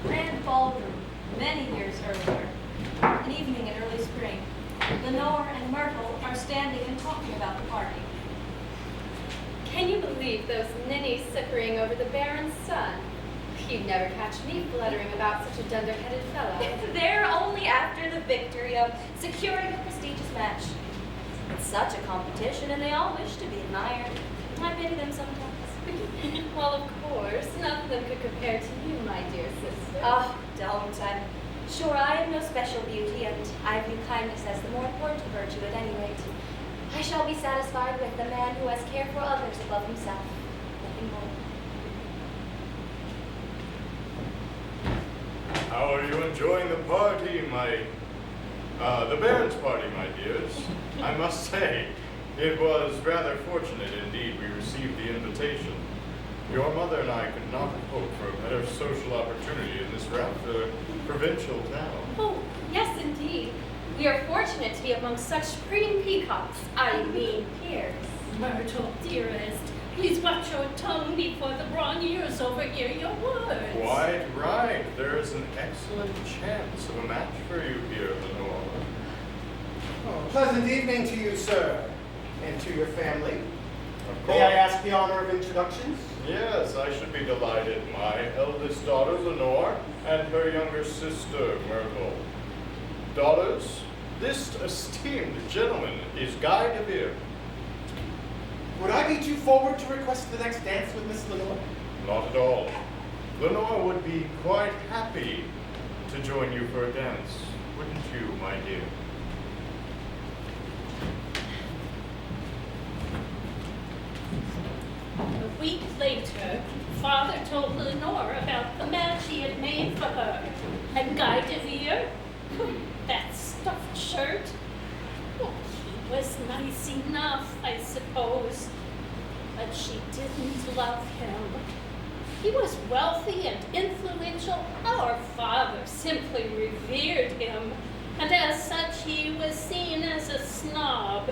Grand ballroom, many years earlier, an evening in early spring. Lenore and Myrtle are standing and talking about the party. Can you believe those ninnies suckering over the Baron's son? You'd never catch me fluttering about such a dunder-headed fellow. They're only after the victory of securing a prestigious match. It's such a competition, and they all wish to be admired. I pity them sometimes. Well, of course, none of them could compare to you, my dear sister. Oh, don't. I'm sure I have no special beauty, and I view kindness as the more important virtue at any rate. I shall be satisfied with the man who has care for others above himself. Nothing more. How are you enjoying the party, the Baron's party, my dears? I must say, it was rather fortunate indeed we received the invitation. Your mother and I could not have hoped for a better social opportunity in this rather provincial town. Oh, yes, indeed. We are fortunate to be amongst such preening peacocks, I mean peers. Myrtle, dearest, please watch your tongue before the wrong ears overhear your words. Quite right. There is an excellent chance of a match for you here, Lenore. Oh, pleasant evening to you, sir, and to your family. Of May I course. ask the honor of introductions? Yes, I should be delighted. My eldest daughter, Lenore, and her younger sister, Myrtle. Daughters, this esteemed gentleman is Guy de Vere. Would I be too forward to request the next dance with Miss Lenore? Not at all. Lenore would be quite happy to join you for a dance, wouldn't you, my dear? A week later, Father told Lenore about the match he had made for her. And Guy DeVere, that stuffed shirt, well, he was nice enough, I suppose, but she didn't love him. He was wealthy and influential. Our father simply revered him, and as such he was seen as a snob.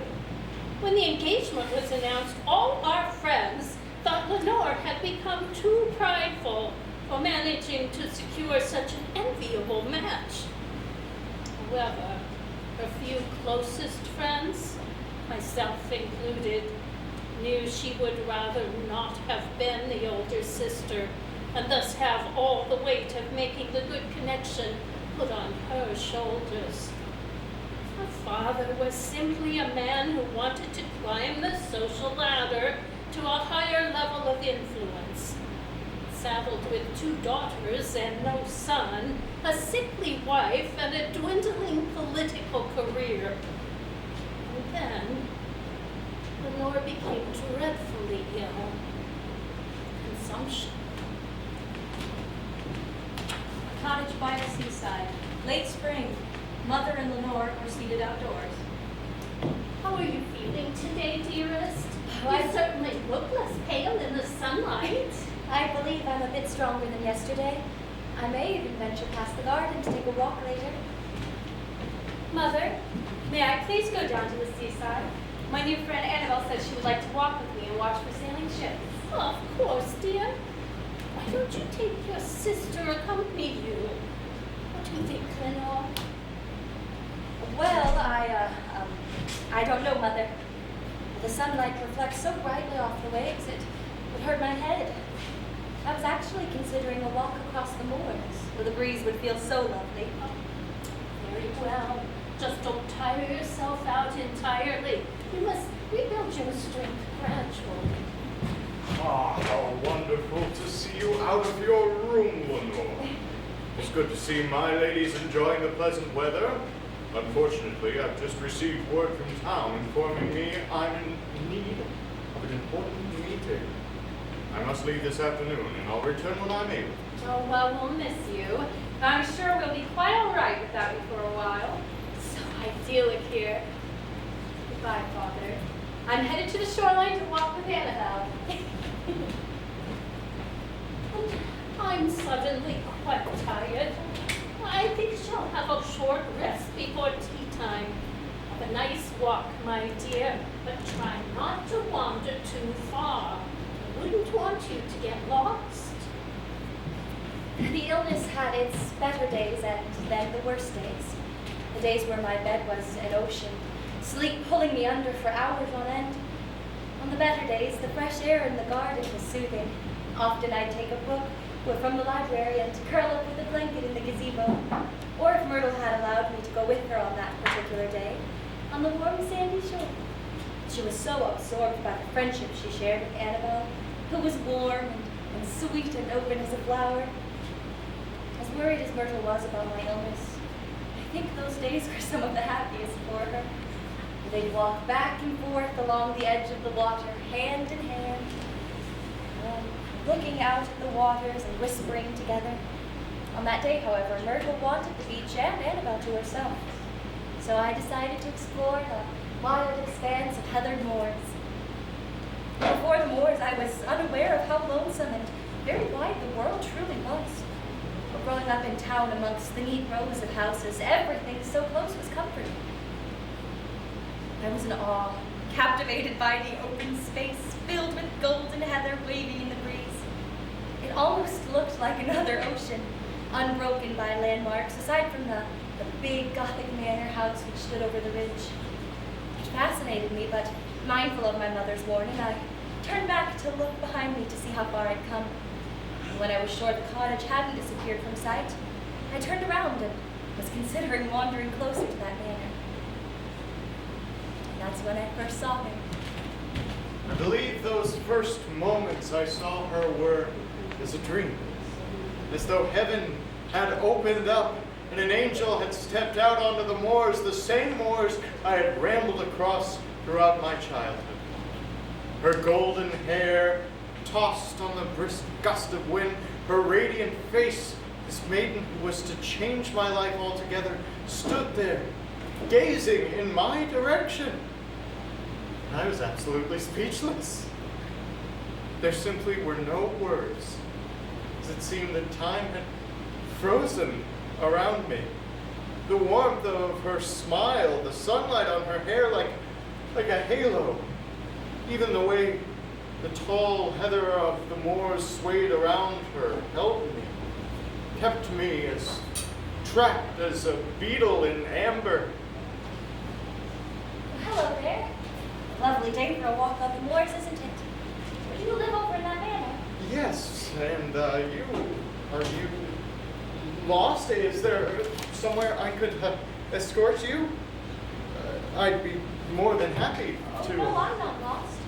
When the engagement was announced, all our friends thought Lenore had become too prideful for managing to secure such an enviable match. However, her few closest friends, myself included, knew she would rather not have been the older sister, and thus have all the weight of making the good connection put on her shoulders. Her father was simply a man who wanted to climb the social ladder to a higher level of influence. Saddled with 2 daughters and no son, a sickly wife, and a dwindling political career. And then Lenore became dreadfully ill. Consumption. A cottage by the seaside. Late spring. Mother and Lenore were seated outdoors. How are you feeling today, dearest? Oh, You certainly look less pale in the sunlight. I believe I'm a bit stronger than yesterday. I may even venture past the garden to take a walk later. Mother, may I please go down to the seaside? My new friend Annabelle said she would like to walk with me and watch for sailing ships. Of course, dear. Why don't you take your sister accompany you? What do you think, Lenore? Well, I don't know, Mother. The sunlight reflects so brightly off the waves, it would hurt my head. I was actually considering a walk across the moors, where the breeze would feel so lovely. Very well. Just don't tire yourself out entirely. You must rebuild your strength gradually. Ah, how wonderful to see you out of your room, Lenore. It's good to see my ladies enjoying the pleasant weather. Unfortunately, I've just received word from town informing me I'm in need of an important meeting. I must leave this afternoon, and I'll return when I'm able. Oh, well, we'll miss you. I'm sure we'll be quite all right without you for a while. So idyllic here. Goodbye, Father. I'm headed to the shoreline to walk with Annabelle. I'm suddenly quite tired. I think she'll have a short rest before tea time. Have a nice walk, my dear, but try not to wander too far. I wouldn't want you to get lost. The illness had its better days and then the worst days. The days where my bed was an ocean, sleep pulling me under for hours on end. On the better days, the fresh air in the garden was soothing. Often I'd take a book from the library and curl up with a blanket in the gazebo. Or if Myrtle had allowed me to go with her on that particular day, on the warm sandy shore. She was so absorbed by the friendship she shared with Annabelle, who was warm and sweet and open as a flower. As worried as Myrtle was about my illness, I think those days were some of the happiest for her. They'd walk back and forth along the edge of the water, hand in hand, looking out at the waters and whispering together. On that day, however, Myrtle wanted the beach and Annabelle to herself. So I decided to explore the wild expanse of heathered moors. Before the moors, I was unaware of how lonesome and very wide the world truly was. But growing up in town amongst the neat rows of houses, everything so close was comforting. I was in awe, captivated by the open space filled with golden heather waving in the breeze. It almost looked like another ocean, unbroken by landmarks, aside from the big Gothic manor house which stood over the ridge. It fascinated me, but mindful of my mother's warning, I turned back to look behind me to see how far I'd come. And when I was sure the cottage hadn't disappeared from sight, I turned around and was considering wandering closer to that manor. And that's when I first saw her. I believe those first moments I saw her were as a dream, as though heaven had opened up and an angel had stepped out onto the moors, the same moors I had rambled across throughout my childhood. Her golden hair tossed on the brisk gust of wind, her radiant face, this maiden who was to change my life altogether, stood there, gazing in my direction. And I was absolutely speechless. There simply were no words, as it seemed that time had frozen around me. The warmth of her smile, the sunlight on her hair like a halo. Even the way the tall heather of the moors swayed around her held me, kept me as trapped as a beetle in amber. Hello there. Lovely day for a walk on the moors, isn't it? Do you live over in that manor? Yes, and are you lost? Is there somewhere I could escort you? I'd be more than happy to. Oh, no, I'm not lost.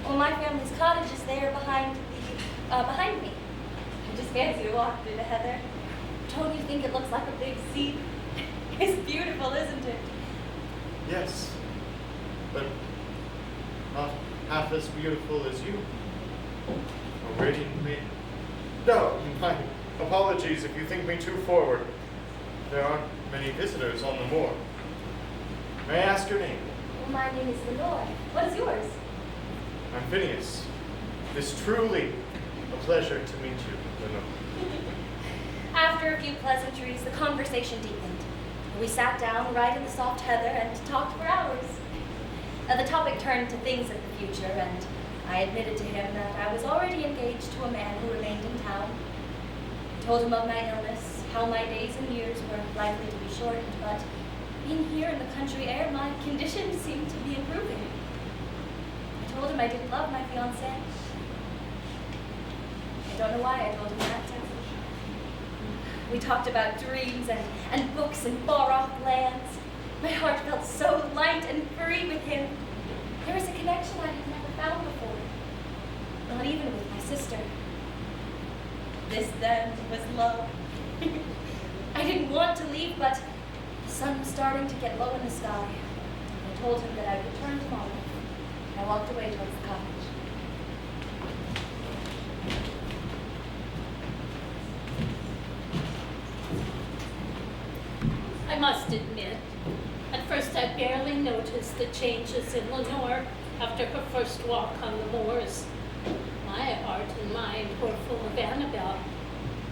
Well, my family's cottage is there behind me. I just fancy to walk through the heather. Don't you think it looks like a big sea? It's beautiful, isn't it? Yes, but not half as beautiful as you. A radiant maiden. No, my apologies if you think me too forward. There aren't many visitors on the moor. May I ask your name? Well, my name is Lenore. What is yours? I'm Phineas. It is truly a pleasure to meet you, Lenore. After a few pleasantries, the conversation deepened. We sat down right in the soft heather and talked for hours. The topic turned to things of the future, and I admitted to him that I was already engaged to a man who remained in town. I told him of my illness, how my days and years were likely to be shortened, but being here in the country air, my condition seemed to be improving. I told him I didn't love my fiancé. I don't know why I told him that. We talked about dreams and books and far-off lands. My heart felt so light and free with him. There was a connection I had never found before, not even with my sister. This, then, was love. I didn't want to leave, but the sun was starting to get low in the sky. I told him that I'd return tomorrow. I walked away towards the cottage. I must admit, at first I barely noticed the changes in Lenore after her first walk on the moors. My heart and mind were full of Annabelle.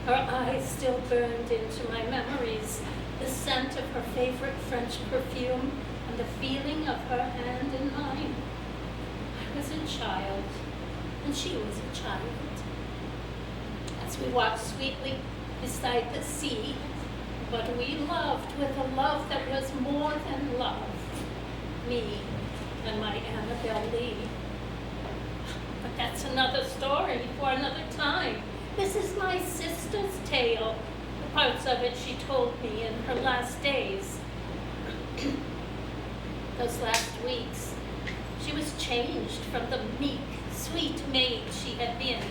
Her eyes still burned into my memories, the scent of her favorite French perfume and the feeling of her hand in mine. I was a child, and she was a child. As we walked sweetly beside the sea, but we loved with a love that was more than love, me and my Annabelle Lee. But that's another story for another time. This is my sister's tale. The parts of it she told me in her last days. Those last weeks, she was changed from the meek, sweet maid she had been,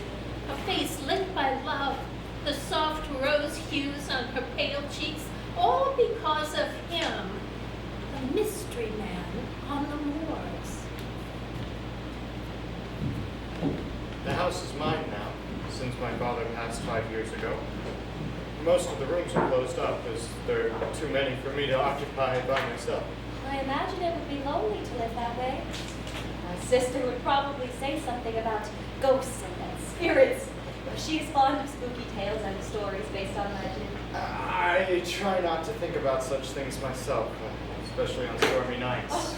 her face lit by love, the soft rose hues on her pale cheeks, all because of him, the mystery man on the moors. The house is mine now, since my father passed 5 years ago. Most of the rooms are closed up, as there are too many for me to occupy by myself. I imagine it would be lonely to live that way. My sister would probably say something about ghosts and spirits. She is fond of spooky tales and stories based on legend. I try not to think about such things myself, especially on stormy nights.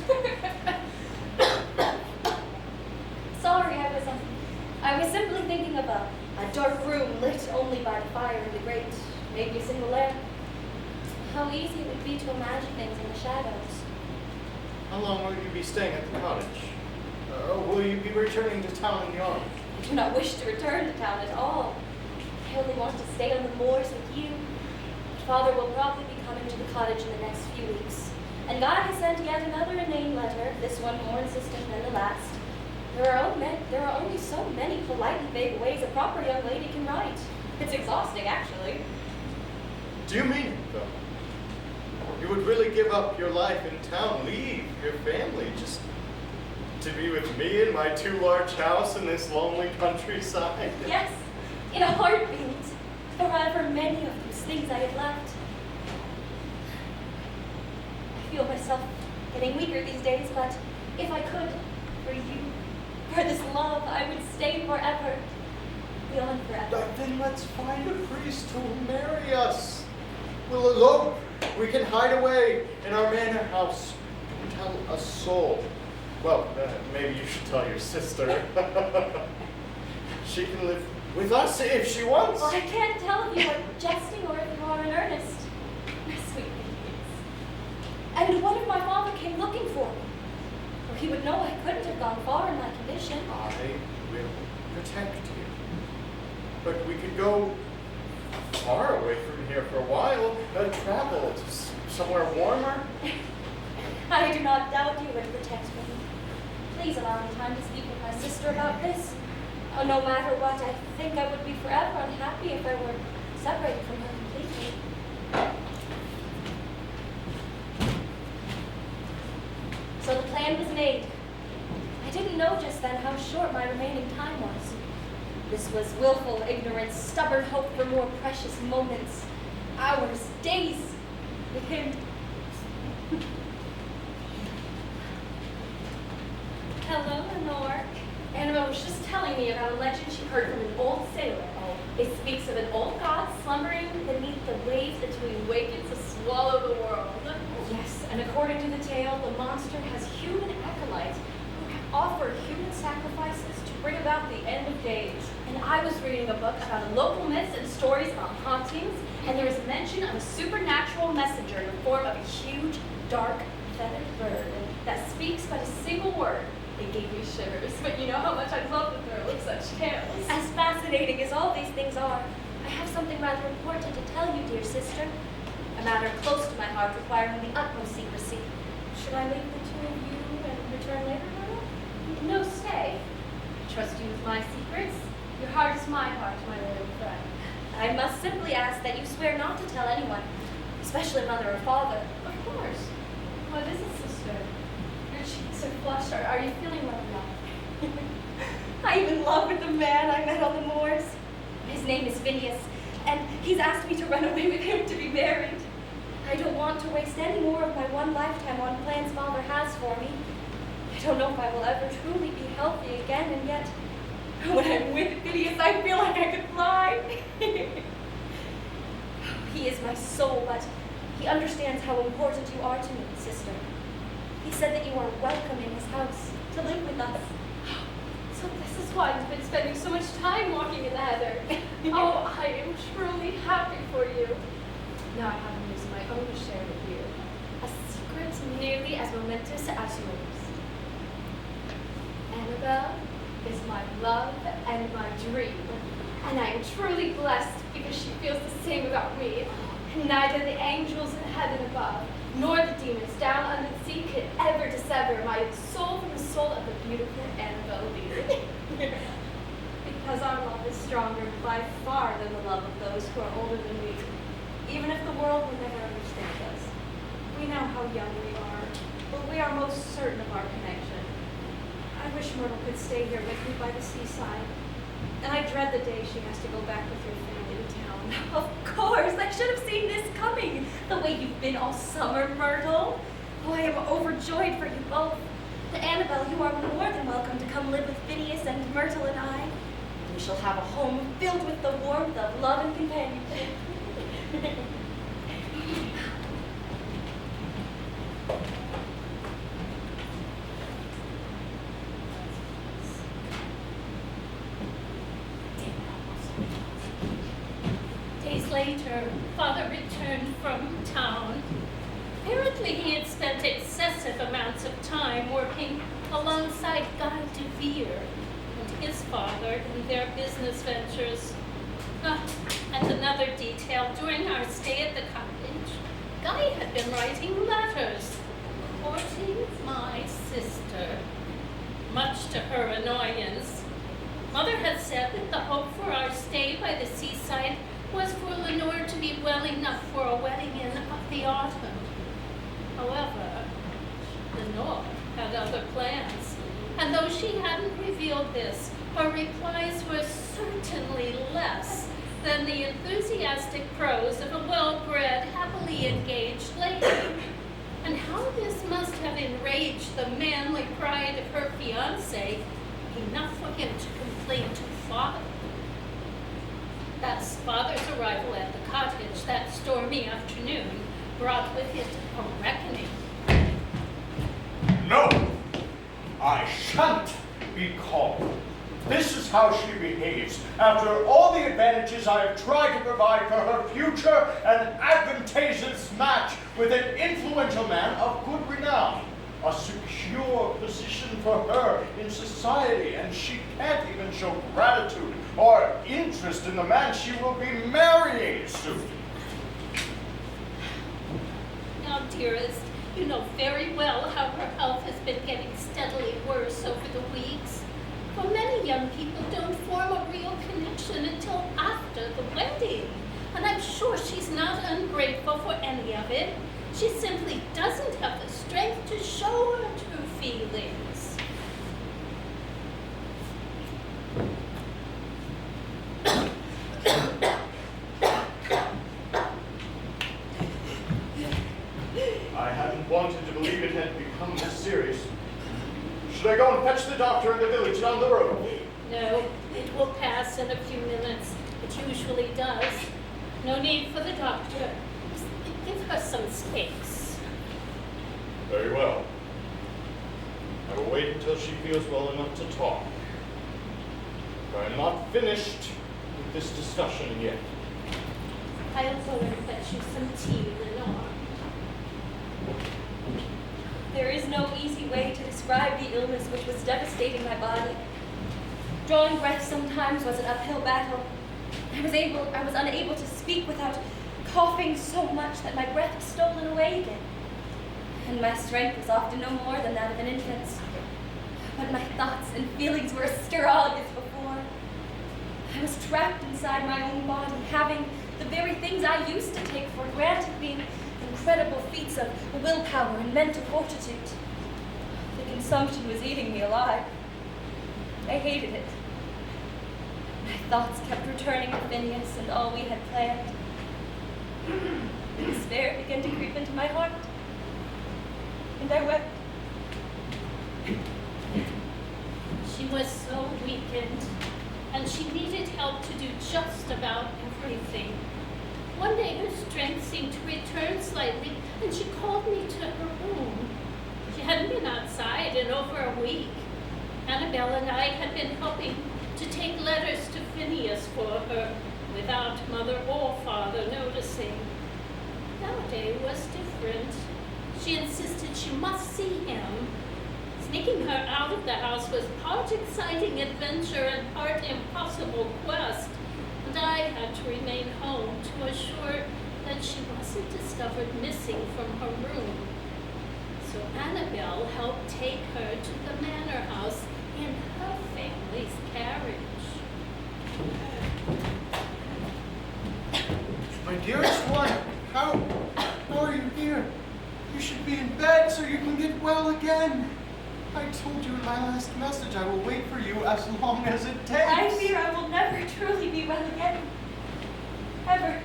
Sorry, I was simply thinking of a dark room lit only by the fire in the grate, maybe a single lamp. How easy it would be to imagine things in the shadows. How long will you be staying at the cottage? Will you be returning to town in the autumn? I do not wish to return to town at all. I only want to stay on the moors with you. Father will probably be coming to the cottage in the next few weeks. And God has sent yet another inane letter, this one more insistent than the last. There are only so many politely vague ways a proper young lady can write. It's exhausting, actually. Do you mean it, though? You would really give up your life in town, leave your family, just to be with me in my too large house in this lonely countryside? Yes, in a heartbeat. Forever many of those things I have left. I feel myself getting weaker these days, but if I could, for you, for this love, I would stay forever. Beyond forever. Then let's find a priest who will marry us. We'll elope. We can hide away in our manor house. Don't tell a soul. Well, maybe you should tell your sister. She can live with us if she wants. Well, I can't tell if you are jesting or if you are in earnest. My sweet Phineas. And what if my father came looking for me? For he would know I couldn't have gone far in my condition. I will protect you. But we could go far away from here for a while, travel to somewhere warmer. I do not doubt you would protect me. Please allow me time to speak with my sister about this. No matter what, I think I would be forever unhappy if I were separated from her completely. So the plan was made. I didn't know just then how short my remaining time was. This was willful ignorance, stubborn hope for more precious moments, hours, days with him. Hello, Lenore. Annabelle was just telling me about a legend she heard from an old sailor. It speaks of an old god slumbering beneath the waves until he awakens to swallow the world. Yes, and according to the tale, the monster has human acolytes who offer human sacrifices to bring about the end of days. And I was reading a book about local myths and stories about hauntings, and there was a mention of a supernatural messenger in the form of a huge, dark, feathered bird that speaks but a single word. It gave me shivers, but you know how much I love the thrill of such tales. As fascinating as all these things are, I have something rather important to tell you, dear sister. A matter close to my heart requiring the utmost secrecy. Should I leave the two of you and return later, Myrtle? No, stay. I trust you with my secrets. Your heart is my heart, my little friend. I must simply ask that you swear not to tell anyone, especially mother or father. Of course. What is it, sister? Your cheeks are flushed. Are you feeling well enough? I'm in love with the man I met on the moors. His name is Phineas, and he's asked me to run away with him to be married. I don't want to waste any more of my one lifetime on plans Father has for me. I don't know if I will ever truly be healthy again, and yet, when I'm with Phineas, I feel like I could fly. He is my soul, but he understands how important you are to me, sister. He said that you are welcome in his house to live with us. So this is why you've been spending so much time walking in the heather. Oh, I am truly happy for you. Now I have news of my own to share with you. A secret nearly as momentous as yours. Annabelle is my love and my dream. And I am truly blessed because she feels the same about me. Neither the angels in heaven above, nor the demons down under the sea could ever dissever my soul from the soul of the beautiful Annabelle Lee. Because our love is stronger by far than the love of those who are older than we. Even if the world will never understand us. We know how young we are, but we are most certain of our connection. I wish Myrtle could stay here with me by the seaside. And I dread the day she has to go back with your family to town. Of course, I should have seen this coming. The way you've been all summer, Myrtle. Oh, I am overjoyed for you both. To Annabelle, you are more than welcome to come live with Phineas and Myrtle and I. We shall have a home filled with the warmth of love and companionship. Days later, Father returned from town. Apparently, he had spent excessive amounts of time working alongside Guy de Vere and his father in their business ventures. And another detail, during our stay at the cottage, Guy had been writing letters, courting my sister, much to her annoyance. Mother had said that the hope for our stay by the seaside was for Lenore to be well enough for a wedding in the autumn. However, Lenore had other plans. And though she hadn't revealed this, her replies were certainly less than the enthusiastic prose of a well-bred, happily engaged lady. And how this must have enraged the manly pride of her fiancé, enough for him to complain to father. That father's arrival at the cottage that stormy afternoon brought with it a reckoning. No, I shan't be called. This is how she behaves after all the advantages I have tried to provide for her future and advantageous match with an influential man of good renown. A secure position for her in society, and she can't even show gratitude or interest in the man she will be marrying soon. Now, dearest, you know very well how her health has been getting steadily worse over the weeks. For many young people don't form a real connection until after the wedding. And I'm sure she's not ungrateful for any of it. She simply doesn't have the strength to show her true feelings. I hadn't wanted to believe it had become this serious. Should I go and fetch the doctor in the village down the road? No, it will pass in a few minutes. It usually does. No need for the doctor. Just give her some space. Very well. I will wait until she feels well enough to talk. But I'm not finished with this discussion yet. I'll go and fetch you some tea, Lenore. There is no easy way to describe the illness which was devastating my body. Drawing breath sometimes was an uphill battle. I was unable to speak without coughing so much that my breath was stolen away again. And my strength was often no more than that of an infant's. But my thoughts and feelings were astir all as before. I was trapped inside my own body, having the very things I used to take for granted, being incredible feats of willpower and mental fortitude. The consumption was eating me alive. I hated it. My thoughts kept returning to Phineas and all we had planned. Despair began to creep into my heart, and I wept. She was so weakened, and she needed help to do just about everything. One day her strength seemed to return slightly, and she called me to her room. She hadn't been outside in over a week. Annabelle and I had been helping to take letters to Phineas for her, without mother or father noticing. Nowadays was different. She insisted she must see him. Sneaking her out of the house was part exciting adventure and part impossible quest, and I had to remain home to assure that she wasn't discovered missing from her room. So Annabelle helped take her to the manor house in her family's carriage. My dearest one, how are you here? You should be in bed so you can get well again. I told you in my last message I will wait for you as long as it takes. I fear I will never truly be well again. Ever.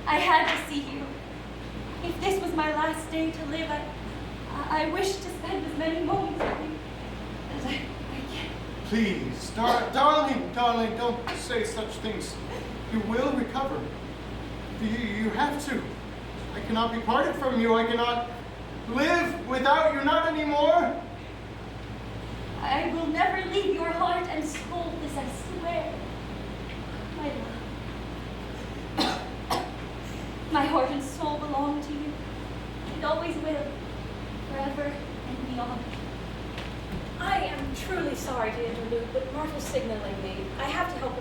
I had to see you. If this was my last day to live, I wish to spend as many moments with you as I can. Please, darling, don't say such things. You will recover. You have to. I cannot be parted from you. I cannot live without you, not anymore. I will never leave your heart and soul, this I swear. My love. My heart and soul belong to you, and always will, forever and beyond. I am truly sorry to interlude, but Myrtle's signaling me. I have to help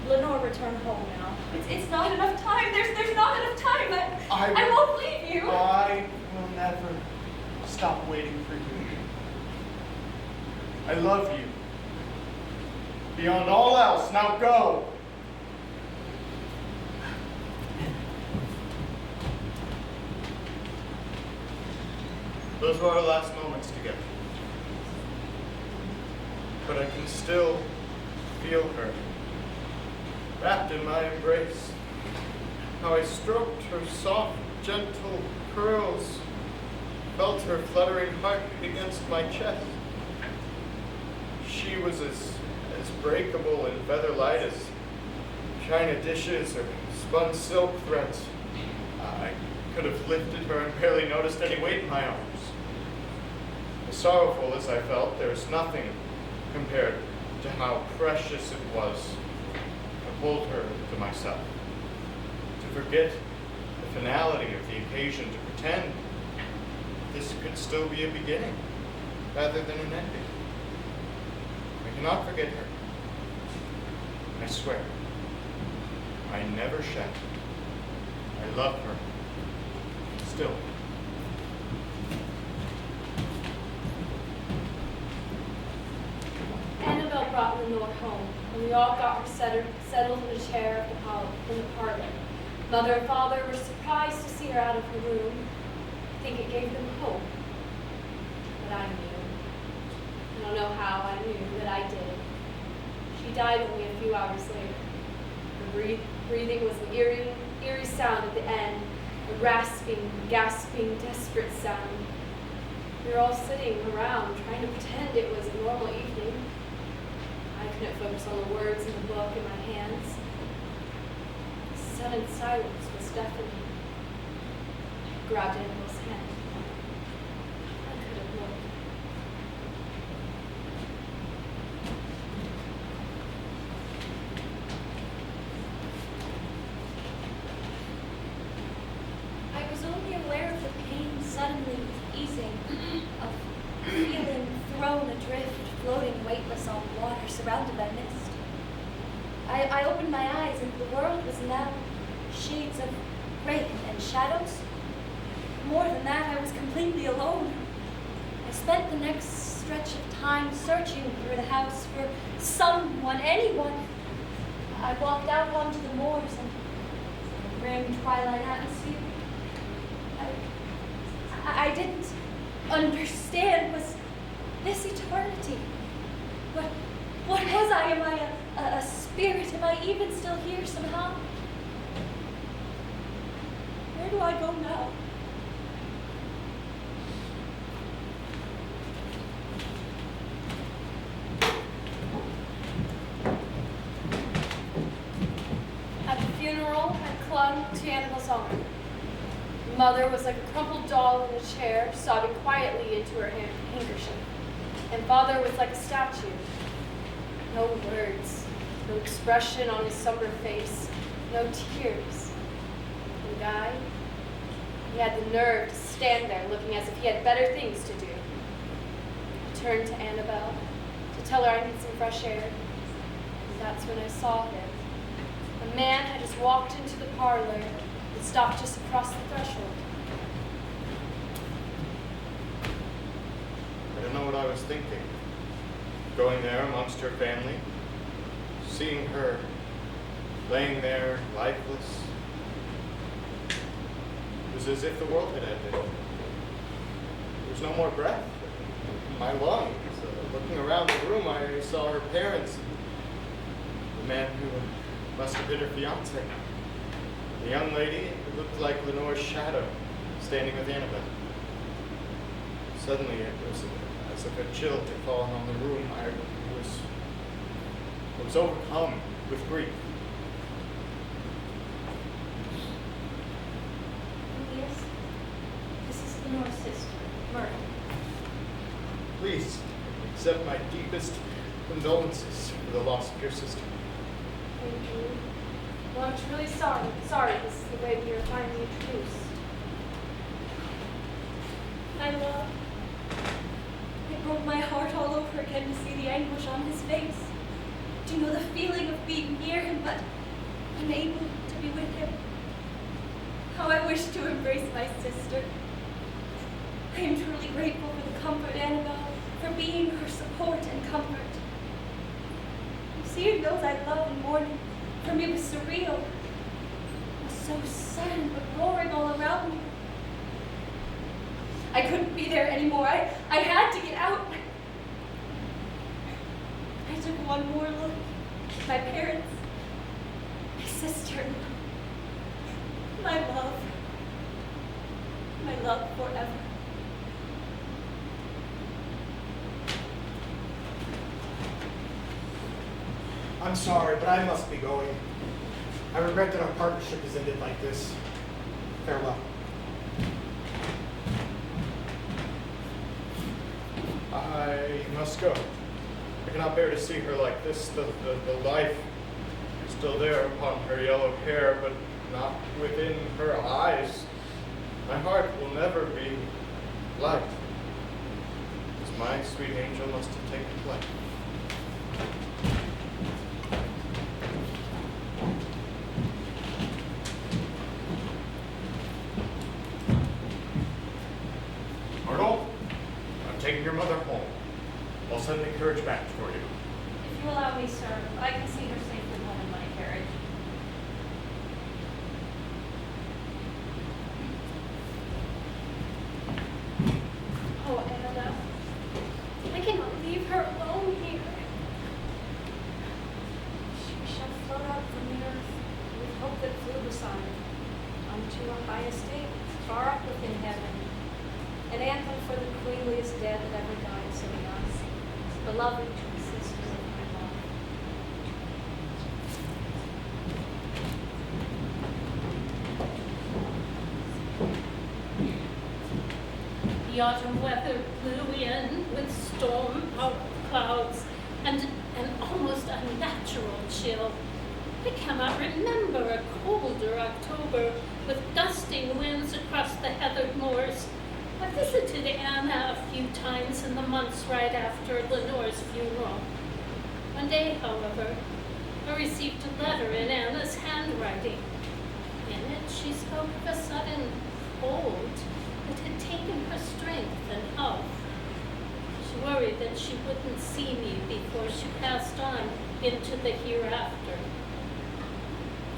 Lenore return home now. It's not enough time. There's not enough time. I will- won't leave you. I will never stop waiting for you. I love you. Beyond all else, now go. Those were our last moments together. But I can still feel her, wrapped in my embrace. How I stroked her soft, gentle curls, felt her fluttering heartbeat against my chest. She was as breakable and feather light as china dishes or spun silk threads. I could have lifted her and barely noticed any weight in my arms. As sorrowful as I felt, there's nothing compared to how precious it was to hold her to myself, to forget the finality of the occasion, to pretend this could still be a beginning rather than an ending. I cannot forget her. I swear. I never shall. I love her. Still. Annabelle brought Lenore home, and we all got her settled in a chair in the parlor. Mother and father were surprised to see her out of her room. I think it gave them hope. But I knew. I don't know how I knew, but I did. She died only a few hours later. Her breathing was an eerie sound at the end, a rasping, gasping, desperate sound. We were all sitting around trying to pretend it was a normal evening. I couldn't focus on the words in the book in my hands. The sudden silence was deafening. I grabbed Annabelle's hand. I could have looked. I was only aware of the pain suddenly easing, of feeling thrown adrift, floating weightless on water, surrounded by mist. I opened my eyes, and the world was now shades of gray and shadows. More than that, I was completely alone. I spent the next stretch of time searching through the house for someone, anyone. I walked out onto the moors and the grim twilight atmosphere. I didn't understand. Was this eternity? What was I? Am I a spirit? Am I even still here somehow? Where do I go now? At the funeral, I clung to Annabelle's arm. Mother was like a crumpled doll in a chair, sobbing quietly into her handkerchief. And father was like a statue. No words, no expression on his somber face, no tears. And Guy, he had the nerve to stand there looking as if he had better things to do. I turned to Annabelle to tell her I need some fresh air. And that's when I saw him. A man had just walked into the parlor and stopped just across the threshold. I don't know what I was thinking. Going there amongst her family, seeing her laying there lifeless. It was as if the world had ended. There was no more breath in my lungs. Looking around the room, I saw her parents, the man who must have been her fiance, the young lady who looked like Lenore's shadow, standing with Annabelle. Suddenly, it was as if a chill had fallen on the room. I was overcome with grief. Yes, this is Lenore's sister, Myrtle. Please accept my deepest condolences for the loss of your sister. Thank you. Well, I'm truly sorry. Sorry, this is the way we are finally introduced. I love. It broke my heart all over again to see the anguish on his face. To know the feeling of being near him, but unable to be with him. How I wish to embrace my sister. I am truly grateful for the comfort, Annabelle, for being her support and comfort. Seeing those I love in mourning, for me was surreal. It was so sudden, but roaring all around me. I couldn't be there anymore. I had to get out. I took one more look at my parents, my sister, my love forever. I'm sorry, but I must be going. I regret that our partnership has ended like this. Farewell. I must go. I cannot bear to see her like this. The life is still there upon her yellow hair, but not within her eyes. My heart will never be light, as my sweet angel must have taken flight. Arnold, I'm taking your mother home. I'll send the carriage back for you. If you allow me, sir, I can see her safely home in my carriage. Oh, Anna, I cannot leave her alone here. She shall float out from the earth with hope that flew beside, unto a high estate, far up within heaven. An anthem for the queenliest dead that ever died, singing us, beloved twin sisters of my love. The autumn weather blew in with storm out clouds and an almost unnatural chill. I cannot remember a colder October with gusting winds across the heathered moors. I visited Anna a few times in the months right after Lenore's funeral. One day, however, I received a letter in Anna's handwriting. In it, she spoke of a sudden cold that had taken her strength and health. She worried that she wouldn't see me before she passed on into the hereafter.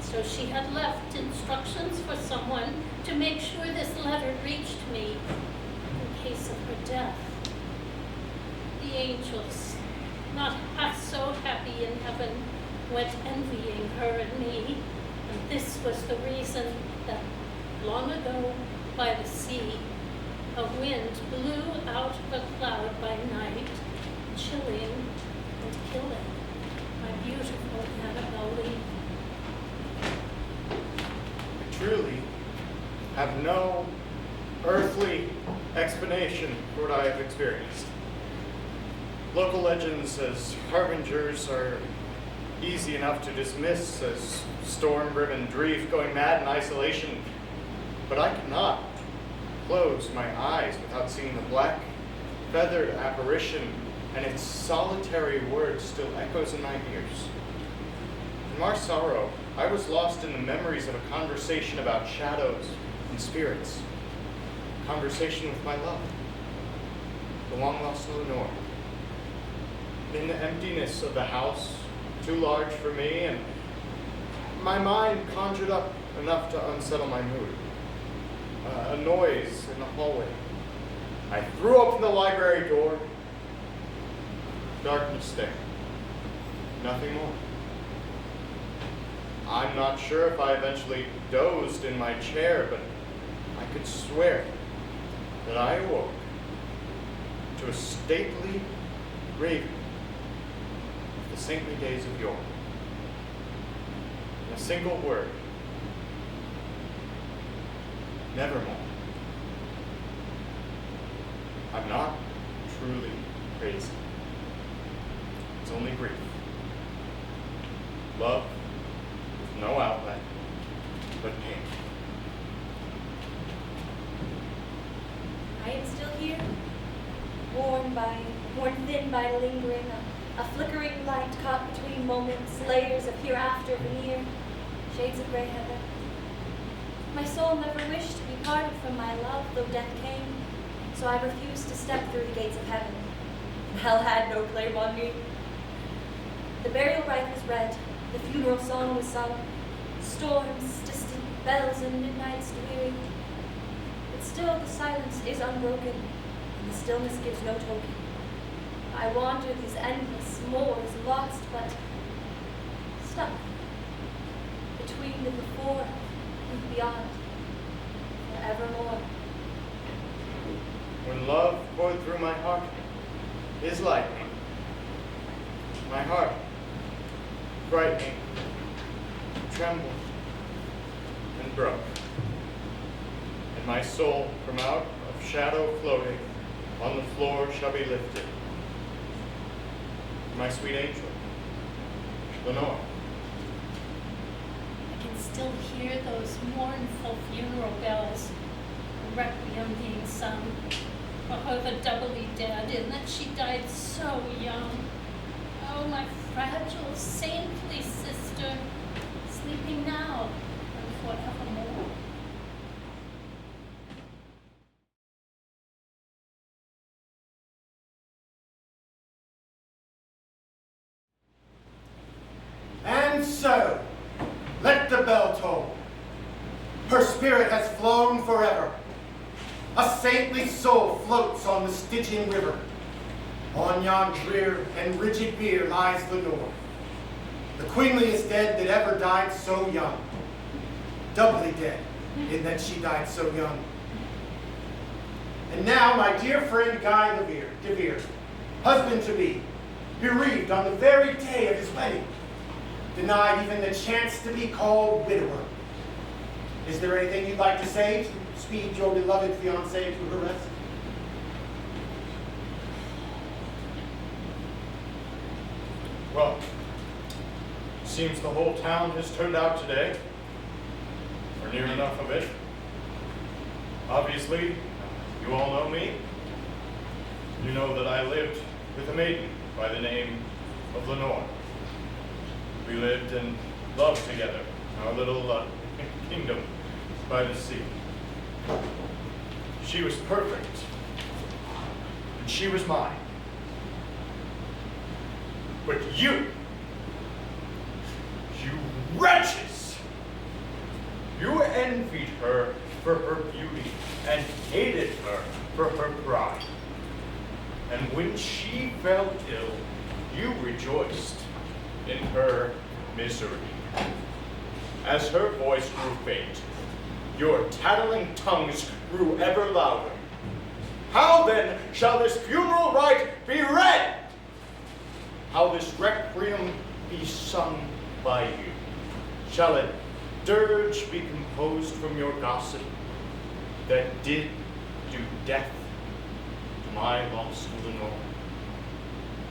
So she had left instructions for someone to make sure this letter reached me in case of her death. The angels, not half so happy in heaven, went envying her and me, and this was the reason that long ago by the sea, a wind blew out of a cloud by night, chilling and killing my beautiful Annabelle Lee. I truly have no earthly explanation for what I have experienced. Local legends as harbingers are easy enough to dismiss as storm-driven grief going mad in isolation, but I cannot close my eyes without seeing the black, feathered apparition, and its solitary word still echoes in my ears. In my sorrow, I was lost in the memories of a conversation about shadows and spirits. A conversation with my love, the long-lost Lenore. In the emptiness of the house, too large for me, and my mind conjured up enough to unsettle my mood. A noise in the hallway. I threw open the library door. Darkness there. Nothing more. I'm not sure if I eventually dozed in my chair, but I could swear that I awoke to a stately raving of the saintly days of yore. In a single word, nevermore. I'm not truly crazy. It's only grief. Love with no outlet but pain. I am still here, worn thin by lingering, a flickering light caught between moments, layers of hereafter veneer, shades of gray heather. My soul never wished to be parted from my love, though death came, so I refused to step through the gates of heaven. Hell had no claim on me. The burial rite was read, the funeral song was sung, storms, distant bells, and midnights weary. It but still the silence is unbroken, and the stillness gives no token. I wander these endless moors, lost but stuck between the before and beyond, forevermore. When love poured through my heart is lightning, my heart frightening, trembled and broke, and my soul from out of shadow floating on the floor shall be lifted. My sweet angel, Lenore. I can still hear those mournful funeral bells, the requiem being sung for her, the doubly dead, in that she died so young. Oh, my fragile, saintly sister, sleeping now and forevermore. And so, let the bell toll. Her spirit has flown forever. A saintly soul floats on the Stygian river. On yon drear and rigid bier lies Lenore, the queenliest dead that ever died so young. Doubly dead, in that she died so young. And now my dear friend Guy de Vere, husband-to-be, bereaved on the very day of his wedding, denied even the chance to be called widower. Is there anything you'd like to say to speed your beloved fiancée to her rest? Well, seems the whole town has turned out today, or near enough of it. Obviously, you all know me. You know that I lived with a maiden by the name of Lenore. We lived and loved together, our little kingdom by the sea. She was perfect, and she was mine. But you wretches, you envied her for her beauty and hated her for her pride. And when she fell ill, you rejoiced in her misery. As her voice grew faint, your tattling tongues grew ever louder. How then shall this funeral rite be read? How this requiem be sung by you? Shall a dirge be composed from your gossip that did do death to my lost Lenore?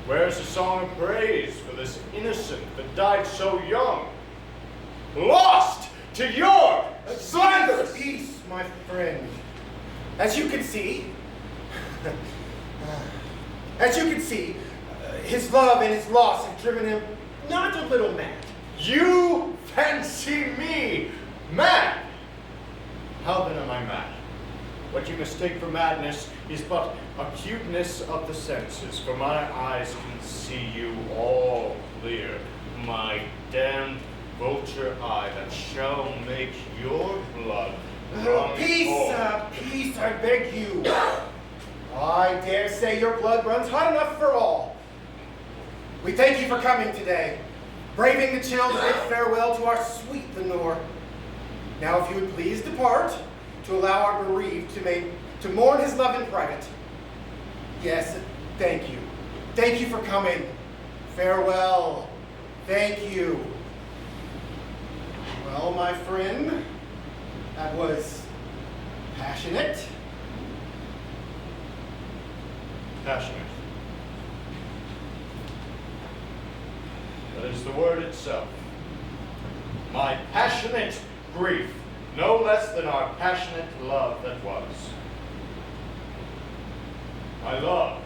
Where's a song of praise for this innocent that died so young? Lost to your slanderous Peace, my friend. As you can see, his love and his loss have driven him not a little mad. You fancy me mad? How then am I mad? What you mistake for madness is but acuteness of the senses, for my eyes can see you all clear, my damned vulture eye that shall make your blood run Peace, cold. peace, I beg you. I dare say your blood runs hot enough for all. We thank you for coming today, braving the chill to bid farewell to our sweet Lenore. Now if you would please depart, to allow our bereaved to mourn his love in private. Yes, thank you. Thank you for coming. Farewell. Thank you. Well, my friend, that was passionate. Passionate. That is the word itself. My passionate grief, no less than our passionate love that was. I love,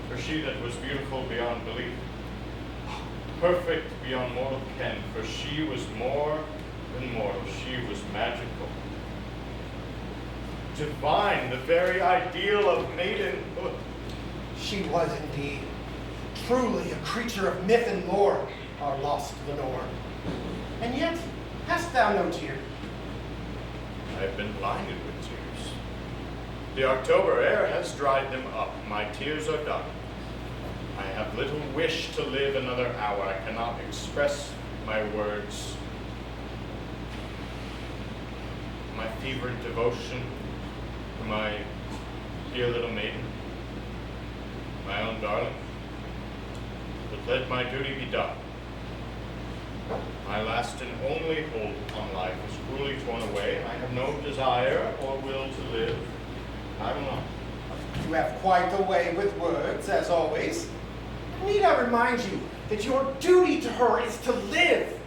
for she that was beautiful beyond belief, perfect beyond mortal ken, for she was more than mortal, she was magical. Divine, the very ideal of maidenhood. She was indeed, truly a creature of myth and lore, our lost Lenore. And yet, hast thou no tear? I have been blinded with tears. The October air has dried them up. My tears are done. I have little wish to live another hour. I cannot express my words. My fevered devotion to my dear little maiden, my own darling. But let my duty be done. My last and only hold on life is cruelly torn away, and I have no desire or will to live. I will not. You have quite the way with words, as always. Need I remind you that your duty to her is to live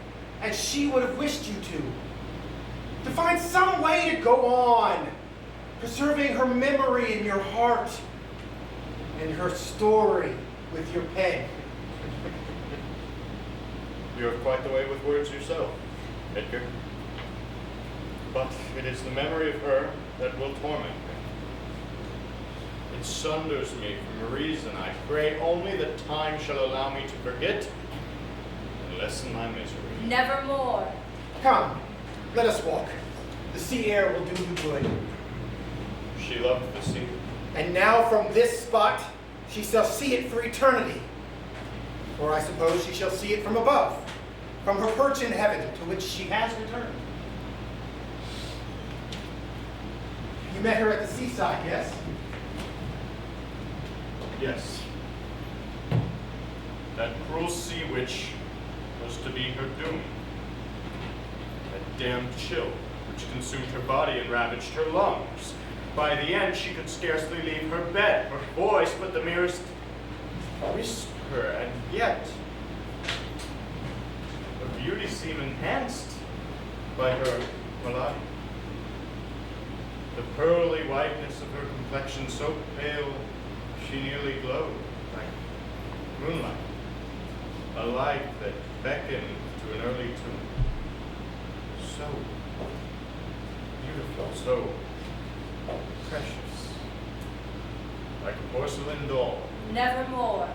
as she would have wished you to find some way to go on, preserving her memory in your heart and her story with your pen. You have quite the way with words yourself, Edgar. But it is the memory of her that will torment me. It sunders me from reason. I pray only that time shall allow me to forget and lessen my misery. Nevermore. Come, let us walk. The sea air will do you good. She loved the sea. And now from this spot she shall see it for eternity. Or I suppose she shall see it from above, from her perch in heaven to which she has returned. You met her at the seaside, yes? Yes. That cruel sea witch was to be her doom. That damned chill which consumed her body and ravaged her lungs. By the end, she could scarcely leave her bed, her voice but the merest whisper, and yet her beauty seemed enhanced by her malady. The pearly whiteness of her complexion so pale she nearly glowed like moonlight, a light that beckoned to an early tomb. So beautiful, so precious, like a porcelain doll. Nevermore.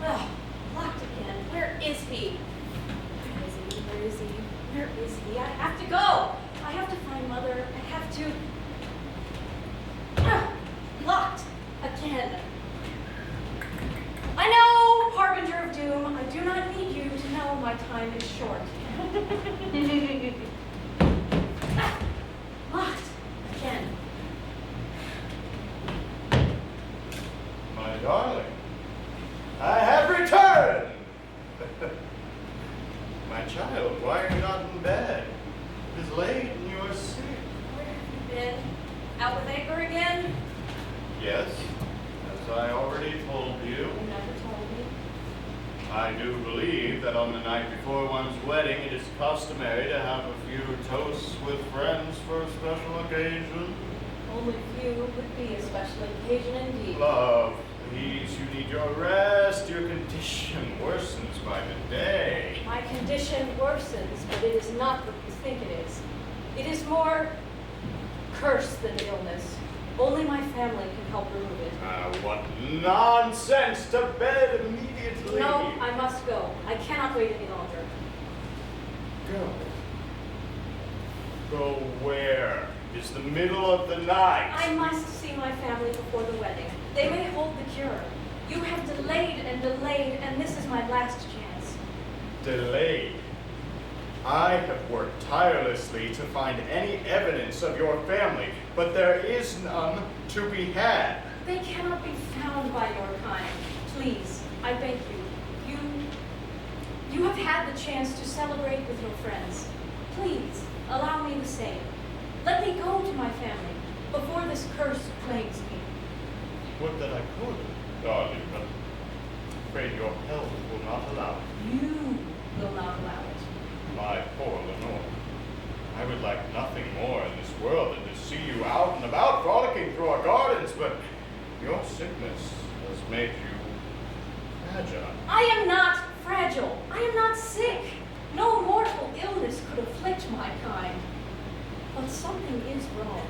Oh, locked again. Where is he? Where is he? Where is he? Where is he? I have to go. I have to find Mother. I have to. Ah, locked again. I know, harbinger of doom. I do not need you to know my time is short. Ah, locked again. My darling, I have returned! My child, why are you not in bed? It is late and you are sick. Where have you been? Out with Edgar again? Yes, as I already told you. You never told me. I do believe that on the night before one's wedding, it is customary to have a few toasts with friends for a special occasion. Only few would be a special occasion indeed. Love, please, you need your rest. Your condition worsens by the day. My condition worsens, but it is not what you think it is. It is more curse than illness. Only my family can help remove it. What nonsense! To bed immediately! No, I must go. I cannot wait any longer. Go. Go where? It's the middle of the night. I must see my family before the wedding. They may hold the cure. You have delayed and delayed, and this is my last chance. Delayed. I have worked tirelessly to find any evidence of your family, but there is none to be had. They cannot be found by your kind. Please, I beg you. You have had the chance to celebrate with your friends. Please, allow me the same. Let me go to my family before this curse plagues me. Would that I could, darling, but afraid your health will not allow it. You will not allow it. My poor Lenore, I would like nothing more in this world than to see you out and about frolicking through our gardens, but your sickness has made you fragile. I am not fragile. I am not sick. No mortal illness could afflict my kind. But something is wrong.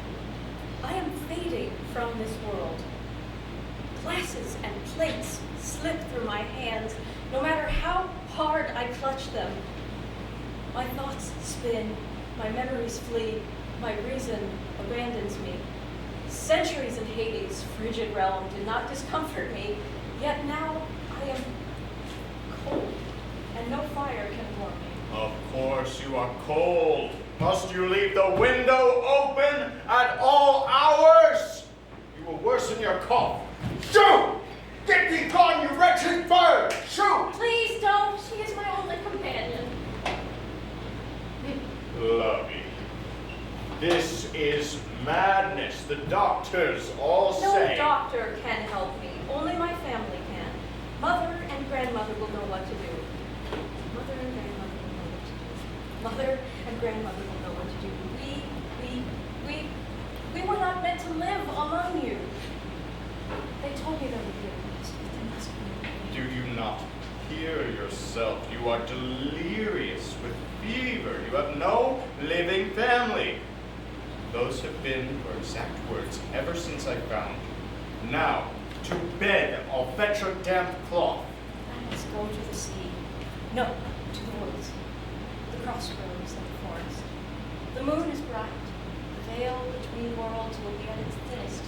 I am fading from this world. Glasses and plates slip through my hands, no matter how hard I clutch them. My thoughts spin, my memories flee, my reason abandons me. Centuries in Hades' frigid realm did not discomfort me, yet now I am cold, and no fire can warm me. Of course you are cold. Must you leave the window open at all hours? You will worsen your cough. Shoo! Get thee gone, you wretched bird! Shoo! Please don't. She is my only companion. Lovey, this is madness. The doctors all say. No doctor can help me. Only my family can. Mother and grandmother will know what to do. Mother and grandmother will know what to do. Mother and grandmother will know what to do. We were not meant to live among you. They told me there would be a rest, but there must be a way. Do you not hear yourself? You are delirious with fever. You have no living family. Those have been your exact words ever since I found you. Now, to bed. I'll fetch a damp cloth. I must go to the sea. No, to the woods. The crossroads of the forest. The moon is bright. The veil between worlds will be at its thinnest.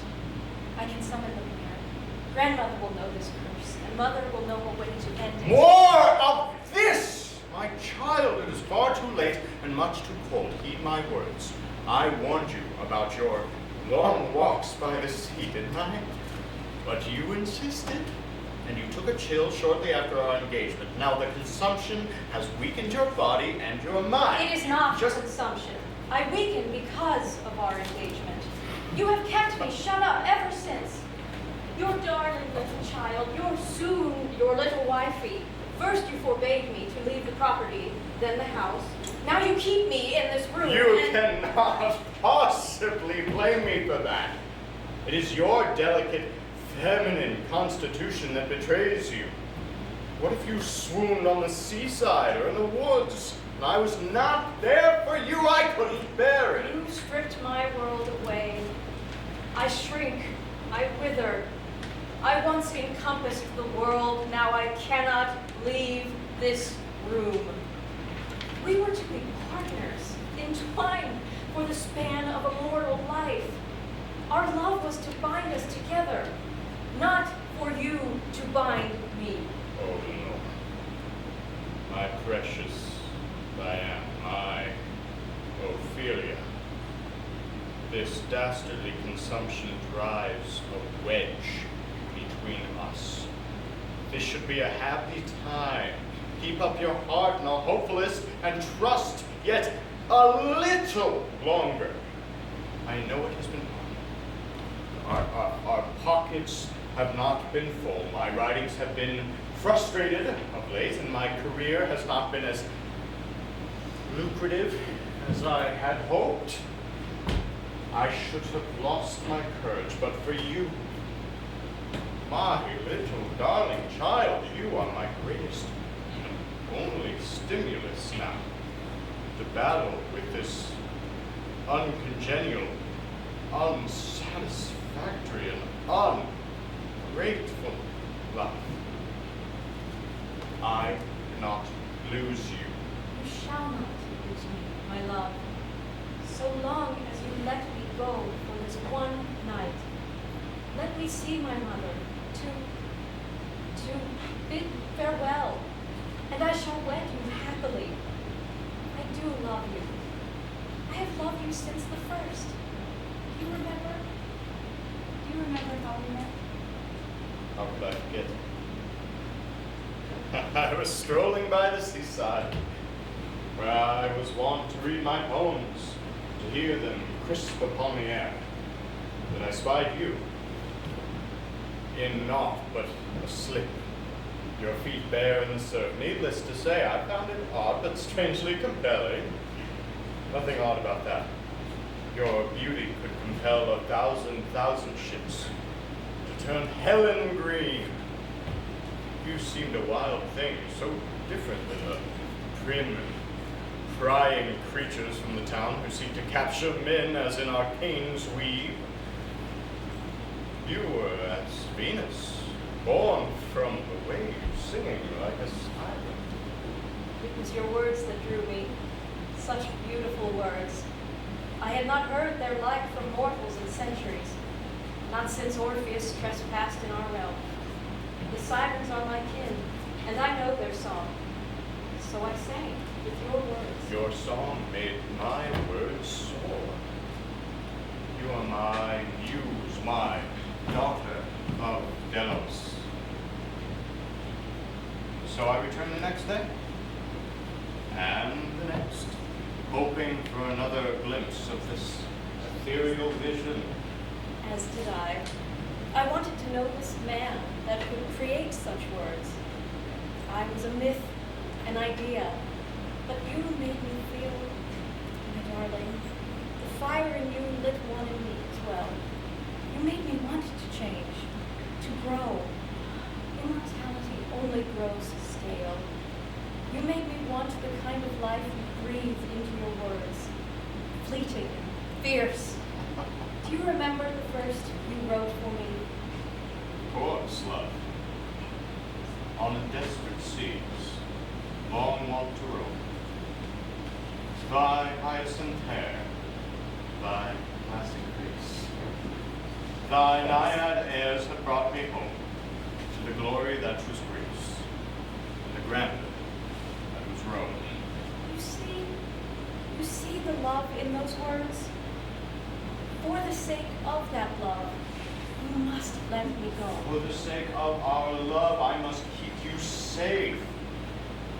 I can summon them there. Grandmother will know this curse, and mother will know a way to end it. More of this! My child, it is far too late and much too cold. Heed my words. I warned you about your long walks by the sea, didn't I? But you insisted, and you took a chill shortly after our engagement. Now the consumption has weakened your body and your mind. It is not Just consumption. I weakened because of our engagement. You have kept me shut up ever since. Your darling little child, your little wifey. First you forbade me to leave the property, then the house. Now you keep me in this room. You and cannot possibly blame me for that. It is your delicate feminine constitution that betrays you. What if you swooned on the seaside or in the woods, and I was not there for you? I couldn't bear it. You stripped my world away. I shrink, I wither. I once encompassed the world, now I cannot leave this room. We were to be partners, entwined for the span of a mortal life. Our love was to bind us together, not for you to bind me. Oh no. My precious Diane, my Ophelia. This dastardly consumption drives a wedge between us. This should be a happy time. Keep up your heart, no hopefulness, and trust yet a little longer. I know it has been hard. Our pockets have not been full. My writings have been frustrated of late, and my career has not been as lucrative as I had hoped. I should have lost my courage, but for you, my little darling child, you are my greatest and only stimulus now to battle with this uncongenial, unsatisfactory, and ungrateful life. I cannot lose you. You shall not lose me, my love, so long as you let me go for this one night. Let me see my mother, to bid farewell, and I shall wed you happily. I do love you. I have loved you since the first. Do you remember? Do you remember how we met? How could I forget? I was strolling by the seaside, where I was wont to read my poems, to hear them crisp upon the air. Then I spied you, in naught but a slip, your feet bare in the surf. Needless to say, I found it odd but strangely compelling. Nothing odd about that. Your beauty could compel 1,000 ships to turn Helen green. You seemed a wild thing, so different than the prim and prying creatures from the town who seek to capture men as in arcane's weave. You were as Venus, born from the waves, singing like a siren. It was your words that drew me. Such beautiful words. I had not heard their like from mortals in centuries, not since Orpheus trespassed in our realm. The sirens are my kin, and I know their song. So I sang with your words. Your song made my words soar. You are my muse, my daughter of Delos. So I returned the next day, and the next, hoping for another glimpse of this ethereal vision. As did I. I wanted to know this man that could create such words. I was a myth, an idea, but you made me feel, my darling, the fire in you lit one in me as well. You made me want to change, to grow. Immortality only grows stale. You made me want the kind of life you breathe into your words. Fleeting, fierce. Do you remember the first you wrote for me? Of course, love. On the desperate seas, long walk to roam. Thy hyacinth hair, thy classic face, thy naiad airs have brought me home to the glory that was Greece, and the grandeur that was Rome. You see the love in those words? For the sake of that love, you must let me go. For the sake of our love, I must keep you safe.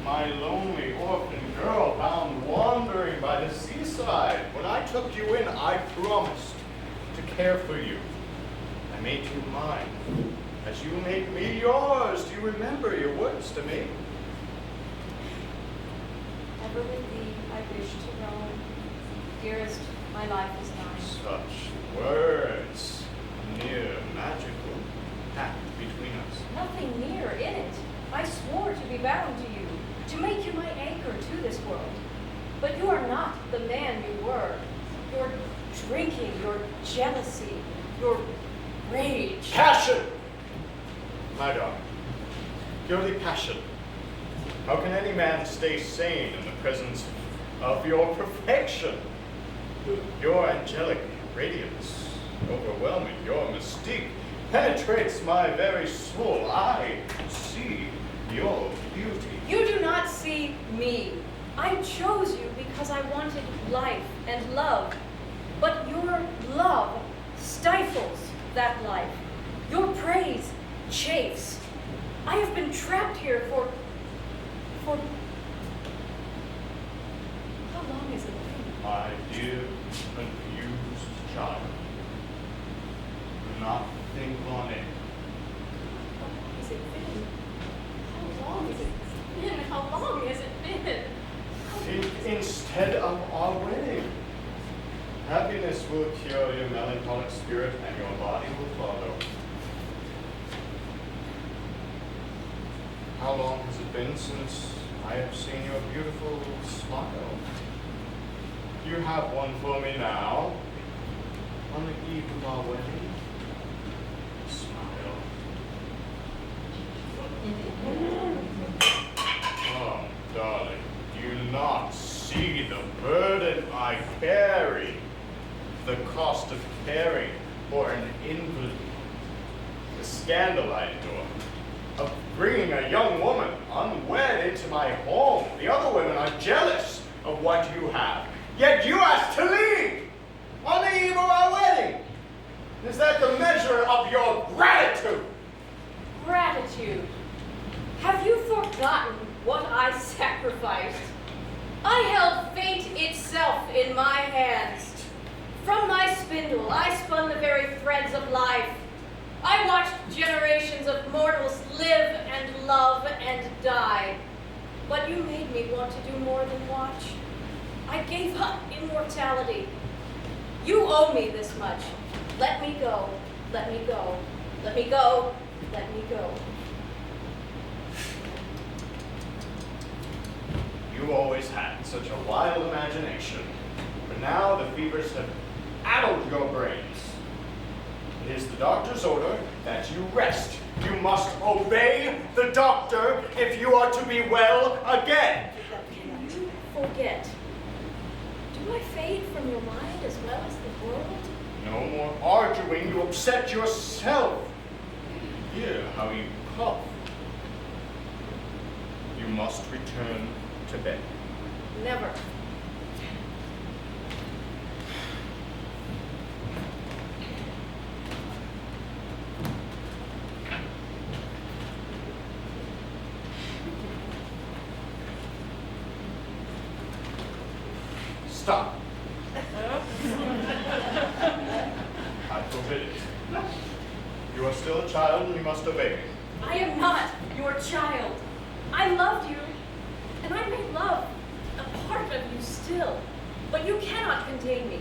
My lonely orphan girl found wandering by the seaside. When I took you in, I promised to care for you. I made you mine, as you made me yours. Do you remember your words to me? Ever with thee, I wish to roam. Dearest, my life is thine. Such words, near magical, pact between us. Nothing near in it. I swore to be bound to you, to make you my anchor to this world. But you are not the man you were. Your drinking, your jealousy, your rage. Passion! My darling, purely passion. How can any man stay sane in the presence of your perfection? Your angelic radiance, overwhelming, your mystique, penetrates my very soul. I see your beauty. You do not see me. I chose you because I wanted life and love. But your love stifles that life. Your praise chafes. I have been trapped here for how long has it been? My dear, confused child, do not think on it. How long has it been? How long has it been? How long has it been? Think instead of our wedding. Happiness will cure your melancholic spirit, and your body will follow. How long has it been since I have seen your beautiful smile? You have one for me now, on the eve of our wedding. Smile. Oh, darling, do you not see the burden I carry? The cost of caring for an invalid, the scandal I endure, of bringing a young woman unwed into my home. The other women are jealous of what you have, yet you ask to leave on the eve of our wedding. Is that the measure of your gratitude? Gratitude. Have you forgotten what I sacrificed? I held fate itself in my hands. From my spindle, I spun the very threads of life. I watched generations of mortals live and love and die. But you made me want to do more than watch. I gave up immortality. You owe me this much. Let me go. Let me go. Let me go. Let me go. You always had such a wild imagination, but now the fevers have addled your brains. It is the doctor's order that you rest. You must obey the doctor if you are to be well again. Forget. Do I fade from your mind as well as the world? No more arguing. You upset yourself. Hear how you cough. You must return to bed. Never. Stop. I forbid it. You are still a child and you must obey me. I am not your child. I loved you, and I may love a part of you still, but you cannot contain me.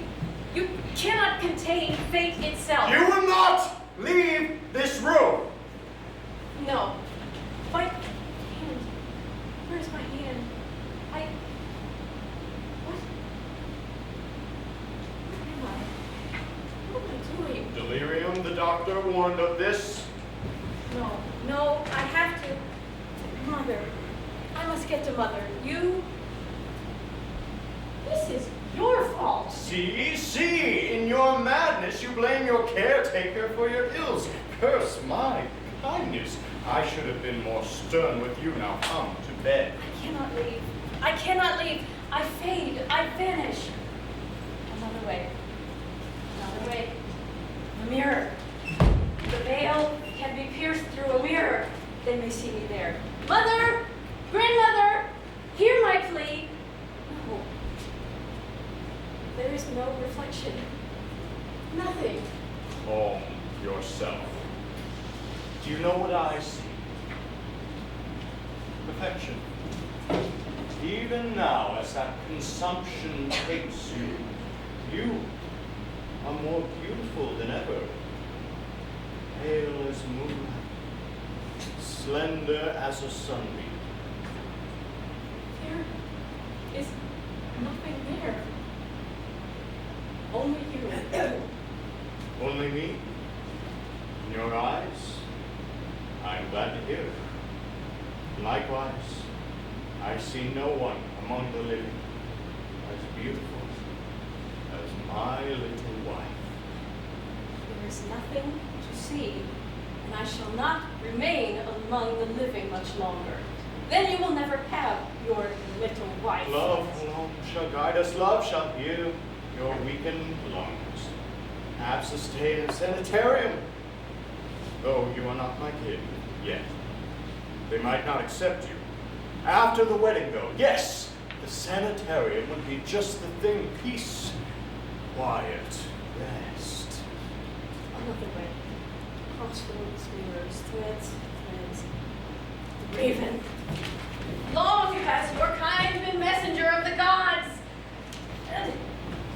You cannot contain fate itself. You will not leave this room. No. My hand. Where's my hand? What? What am I doing? Delirium, the doctor warned of this. No, I have to. Mother. I must get to Mother. This is your fault. See, in your madness you blame your caretaker for your ills. Curse my kindness. I should have been more stern with you. Now come to bed. I cannot leave. I fade. I vanish. Another way. The mirror. The veil can be pierced through a mirror. They may see me there. Mother! Grandmother! Hear my plea. No. There is no reflection. Nothing. Calm yourself. Do you know what I see? Perfection. Even now, as that consumption takes you, you are more beautiful than ever. Pale as moonlight, slender as a sunbeam. There is nothing there. Only you. Only me? In your eyes? I'm glad to hear it. Likewise, I see no one among the living as beautiful as my little wife. There is nothing to see, and I shall not remain among the living much longer. Then you will never have your little wife. Love alone shall guide us. Love shall heal your weakened lungs. Perhaps a stay in a sanitarium. Though you are not my kid yet. They might not accept you. After the wedding, though, yes, the sanitarium would be just the thing. Peace, quiet, rest. Another way. Crossroads, mirrors, threads. The raven. Long has your kind been messenger of the gods.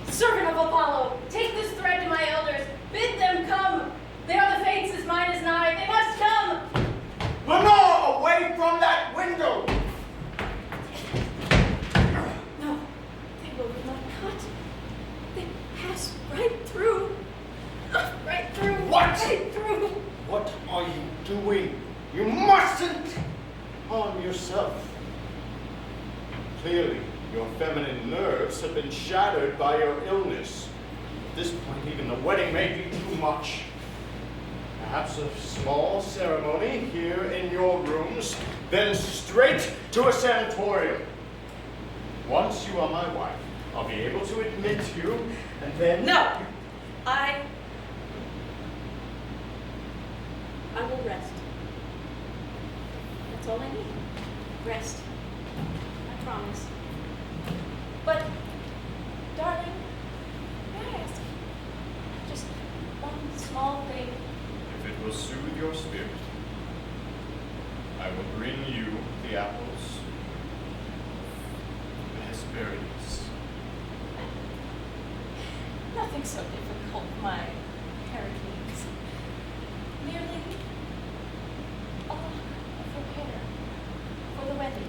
Servant of Apollo, take this thread to my elders. Bid them come. They are the fates as mine is nigh. They must come. Lenore, away from that window! No, they will not cut. They pass right through. Right through. What? Right through. What are you doing? You mustn't harm yourself. Clearly, your feminine nerves have been shattered by your illness. At this point, even the wedding may be too much. Perhaps a small ceremony here in your rooms, then straight to a sanatorium. Once you are my wife, I'll be able to admit you, and then... No. I will rest. That's all I need. Rest. I promise. But, darling, may I ask just one small thing? If it will soothe your spirit, I will bring you the apples of Hesperides. Nothing so difficult, my Heracles. Merely a lock of her hair for the wedding.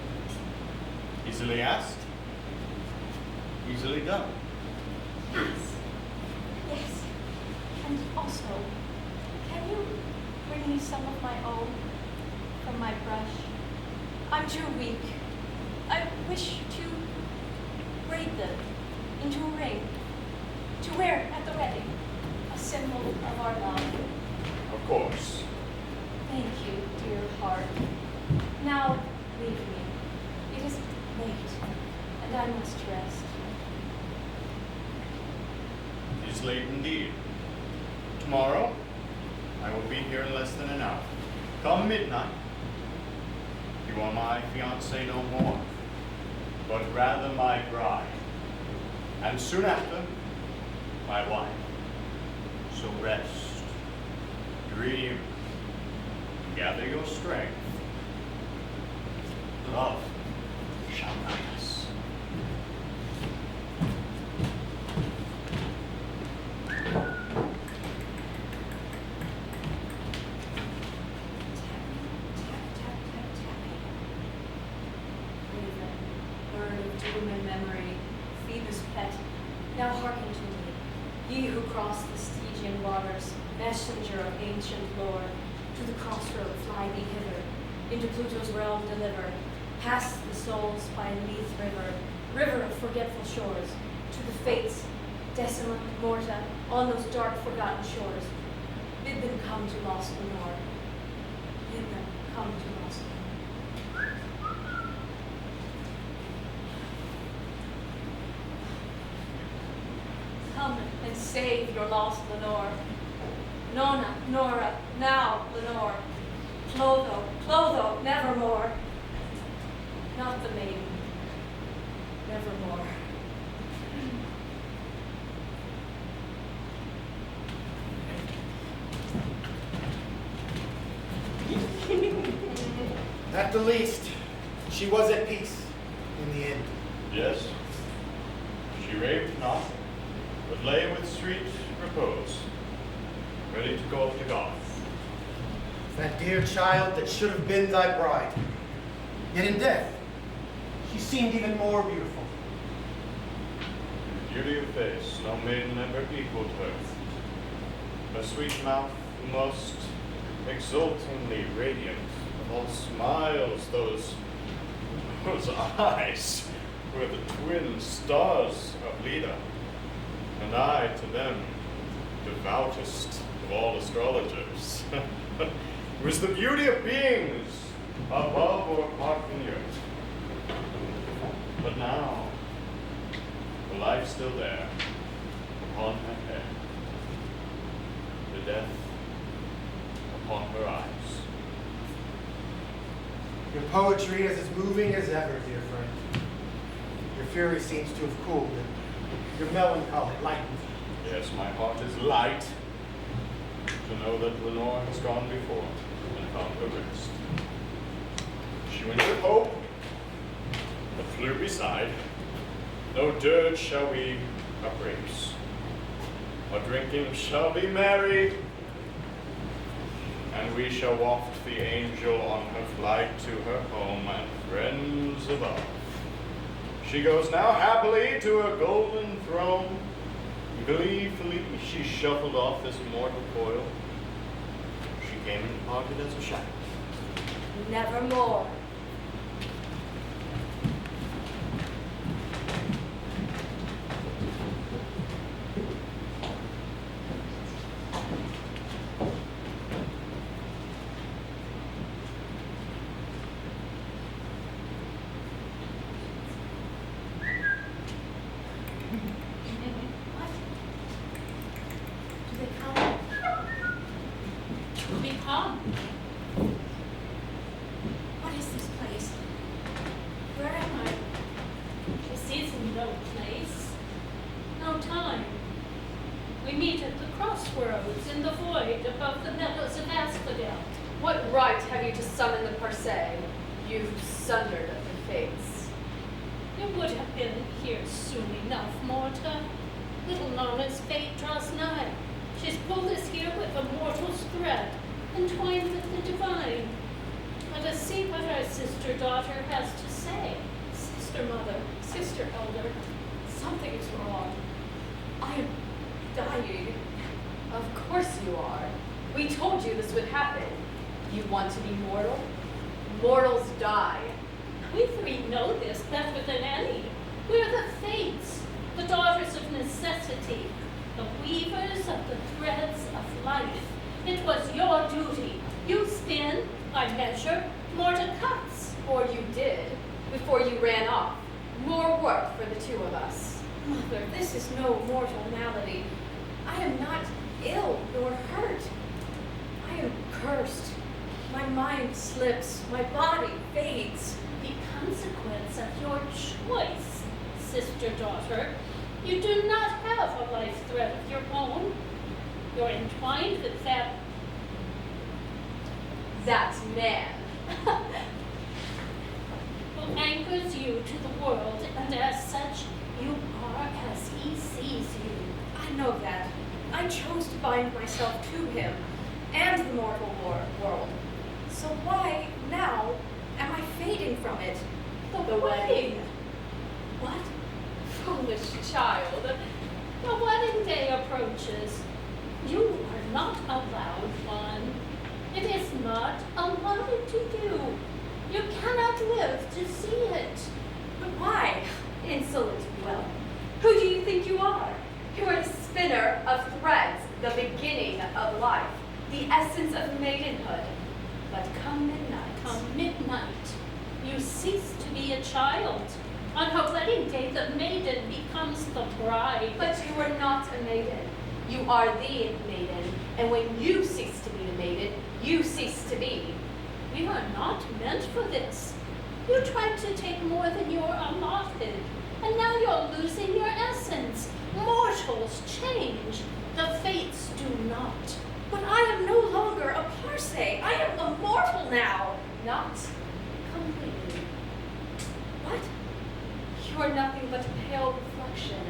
Easily asked, easily done. Yes. Yes. And also Can you bring me some of my own from my brush? I'm too weak. I wish to braid them into a ring to wear at the wedding, a symbol of our love. Of course. Thank you, dear heart. Now leave me. It is late, and I must rest. It is late indeed. Tomorrow, I will be here in less than an hour. Come midnight, you are my fiancée no more, but rather my bride, and soon after, my wife. So rest, dream, gather your strength. Love shall guide us. Bird of doom and memory, Phoebus' pet, now hearken to me, ye who cross the Stygian waters, messenger of ancient lore, to the crossroad fly thee hither, into Pluto's realm deliver, past the souls by Lethe river, river of forgetful shores, to the fates, Decima, Morta, on those dark forgotten shores. Bid them come to lost Lenore. Bid them come to lost Lenore. Come and save your lost Lenore. Nona, Nora, now Lenore. Clotho, Clotho, nevermore. Not the maiden, nevermore. At the least, she was at peace in the end. Yes, she raved not, but lay with sweet repose, ready to go up to God. That dear child that should have been thy bride. Yet in death, she seemed even more beautiful. Beauty of face, no maiden ever equaled her. Her sweet mouth, the most exultingly radiant of all smiles, those eyes were the twin stars of Leda, and I to them, devoutest of all astrologers. Was the beauty of beings above or apart from the earth. But now, the life still there, upon her head, the death upon her eyes. Your poetry is as moving as ever, dear friend. Your fury seems to have cooled, and your melancholy lightened. Yes, my heart is light to know that Lenore has gone before and found her rest. She went with hope, but flew beside. No dirge shall we upraise. Our drinking shall be merry, and we shall waft the angel on her flight to her home and friends above. She goes now happily to her golden throne. Gleefully she shuffled off this mortal coil. She came and departed as a shadow. Nevermore. We come. What is this place? Where am I? This is no place, no time. We meet at the crossroads in the void above the meadows of Asphodel. What right have you to summon the Persei, you sundered of the fates? You would have been here soon enough, Morta. Little Nona's fate draws nigh. She's pulled us here with a mortal's thread, entwined with the divine. Let us see what our sister-daughter has to say. Sister mother, sister elder, something is wrong. I am dying. Of course you are. We told you this would happen. You want to be mortal? Mortals die. We three know this better than any. We're the Fates, the daughters of necessity, the weavers of the threads of life. It was your duty. You spin, I measure, mortar cuts. Or you did, before you ran off. More work for the two of us. Mother, This is no mortal malady. I am not ill nor hurt. I am cursed. My mind slips, my body fades. the consequence of your choice, sister-daughter. You do not have a life thread of your own. You're entwined with that man. who anchors you to the world, and as such, you are as he sees you. I know that. I chose to bind myself to him and the mortal world. So why, now, am I fading from it? The wedding. What? Foolish child. The wedding day approaches. You are not allowed one. It is not allotted to you. You cannot live to see it. But why? Insolent whelp. Who do you think you are? You are the spinner of threads, the beginning of life, the essence of maidenhood. But come midnight, you cease to be a child. On her wedding day, the maiden becomes the bride. But you are not a maiden. You are the maiden. And when you cease to be the maiden, you cease to be. We are not meant for this. You tried to take more than you're allotted, and now you're losing your essence. Mortals change. The Fates do not. But I am no longer a parse. I am a mortal now. Not completely. What? You are nothing but a pale reflection.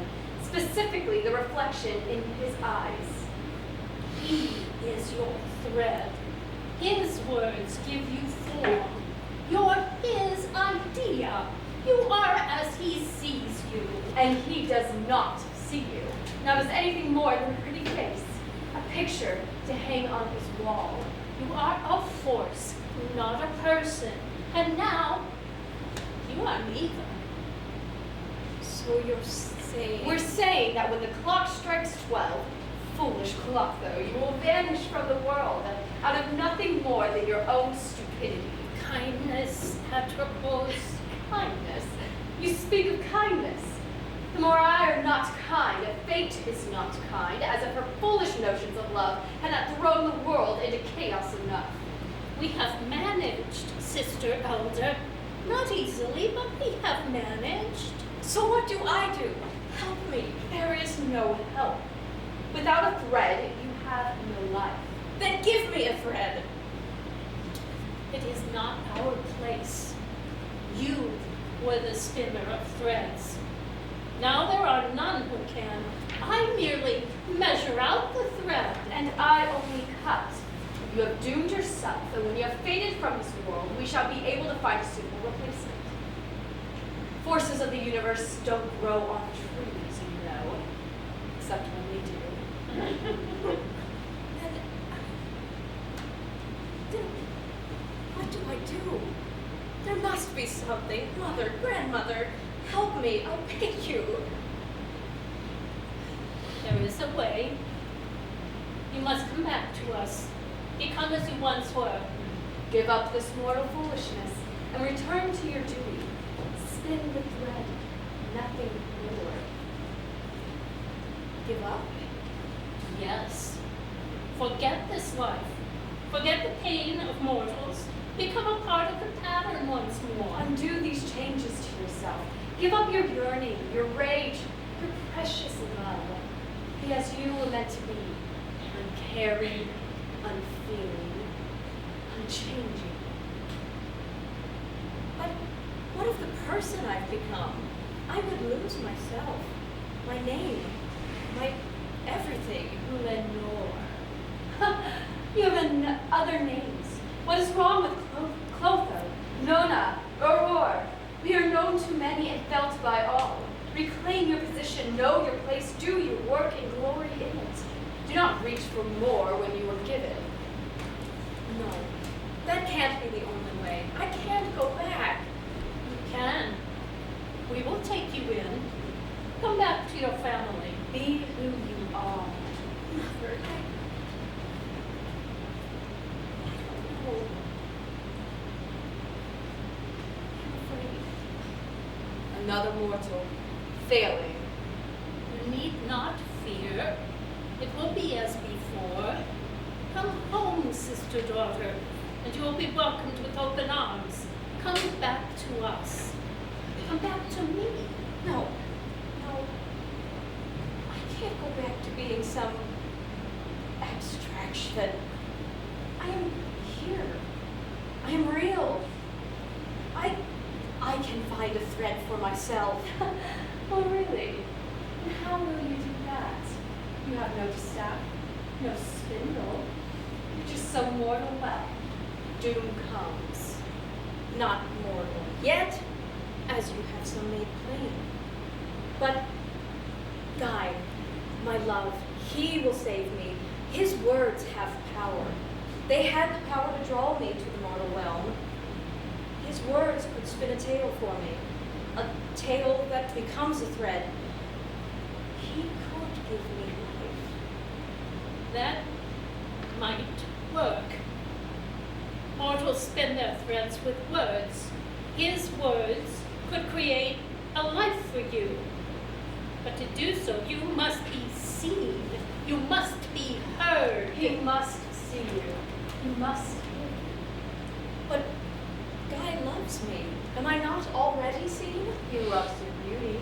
Specifically, the reflection in his eyes. He is your thread. His words give you form. You're his idea. You are as he sees you. And he does not see you. Not as anything more than a pretty face. A picture to hang on his wall. You are a force, not a person. And now, you are neither. So you're saying... We're saying that when the clock strikes 12, foolish clock though, you will vanish from the world out of nothing more than your own stupidity. Kindness, Atropos. Kindness? You speak of kindness. The Morai are not kind, fate is not kind, as if her foolish notions of love had not thrown the world into chaos enough. We have managed, Sister Elder. Not easily, but we have managed. So what do I do? Help me. There is no help. Without a thread, you have no life. Then give me a thread. It is not our place. You were the spinner of threads. Now there are none who can. I merely measure out the thread. And I only cut. You have doomed yourself, and when you have faded from this world, we shall be able to find a suitable replacement. Forces of the universe don't grow on trees, you know. Except when we do. Then what do I do? There must be something. Mother, grandmother, help me, I beg you. There is a way. You must come back to us. Become as you once were. Give up this mortal foolishness and return to your duty. Spin the thread, nothing more. Give up? Yes. Forget this life. Forget the pain of mortals. Become a part of the pattern once more. Undo these changes to yourself. Give up your yearning, your rage, your precious love. Be as you were meant to be. Uncaring, unfeeling, unchanging. But what of the person I've become? I would lose myself, my name, my everything. Lenore. You have other names. What is wrong with Clotho, Nona, Aurora? We are known to many and felt by all. Reclaim your position, know your place, do your work, and glory in it. Do not reach for more when you were given. No, that can't be the only way. I can't go back. You can. We will take you in. Come back to your family. Be who you are. Mother, I don't know. I'm afraid. Another mortal, failing. You need not fear. It will be as before. Come home, sister daughter, and you will be welcomed with open arms. Come back to us. Come back to me. No, no. I can't go back to being some abstraction. I am here. I am real. I can find a thread for myself. oh really? And how will you do that? You have no staff, no spindle. You're just some mortal web. Doom comes, not mortal. Yet, as you have so made plain. But Guy, my love, he will save me. His words have power. They had the power to draw me to the mortal realm. His words could spin a tale for me, a tale that becomes a thread. He could give me life. That might work. Mortals spin their threads with words. His words could create a life for you. But to do so, you must be seen. You must be heard. He must see you. He must hear you. But Guy loves me. Am I not already seen? He loves your beauty,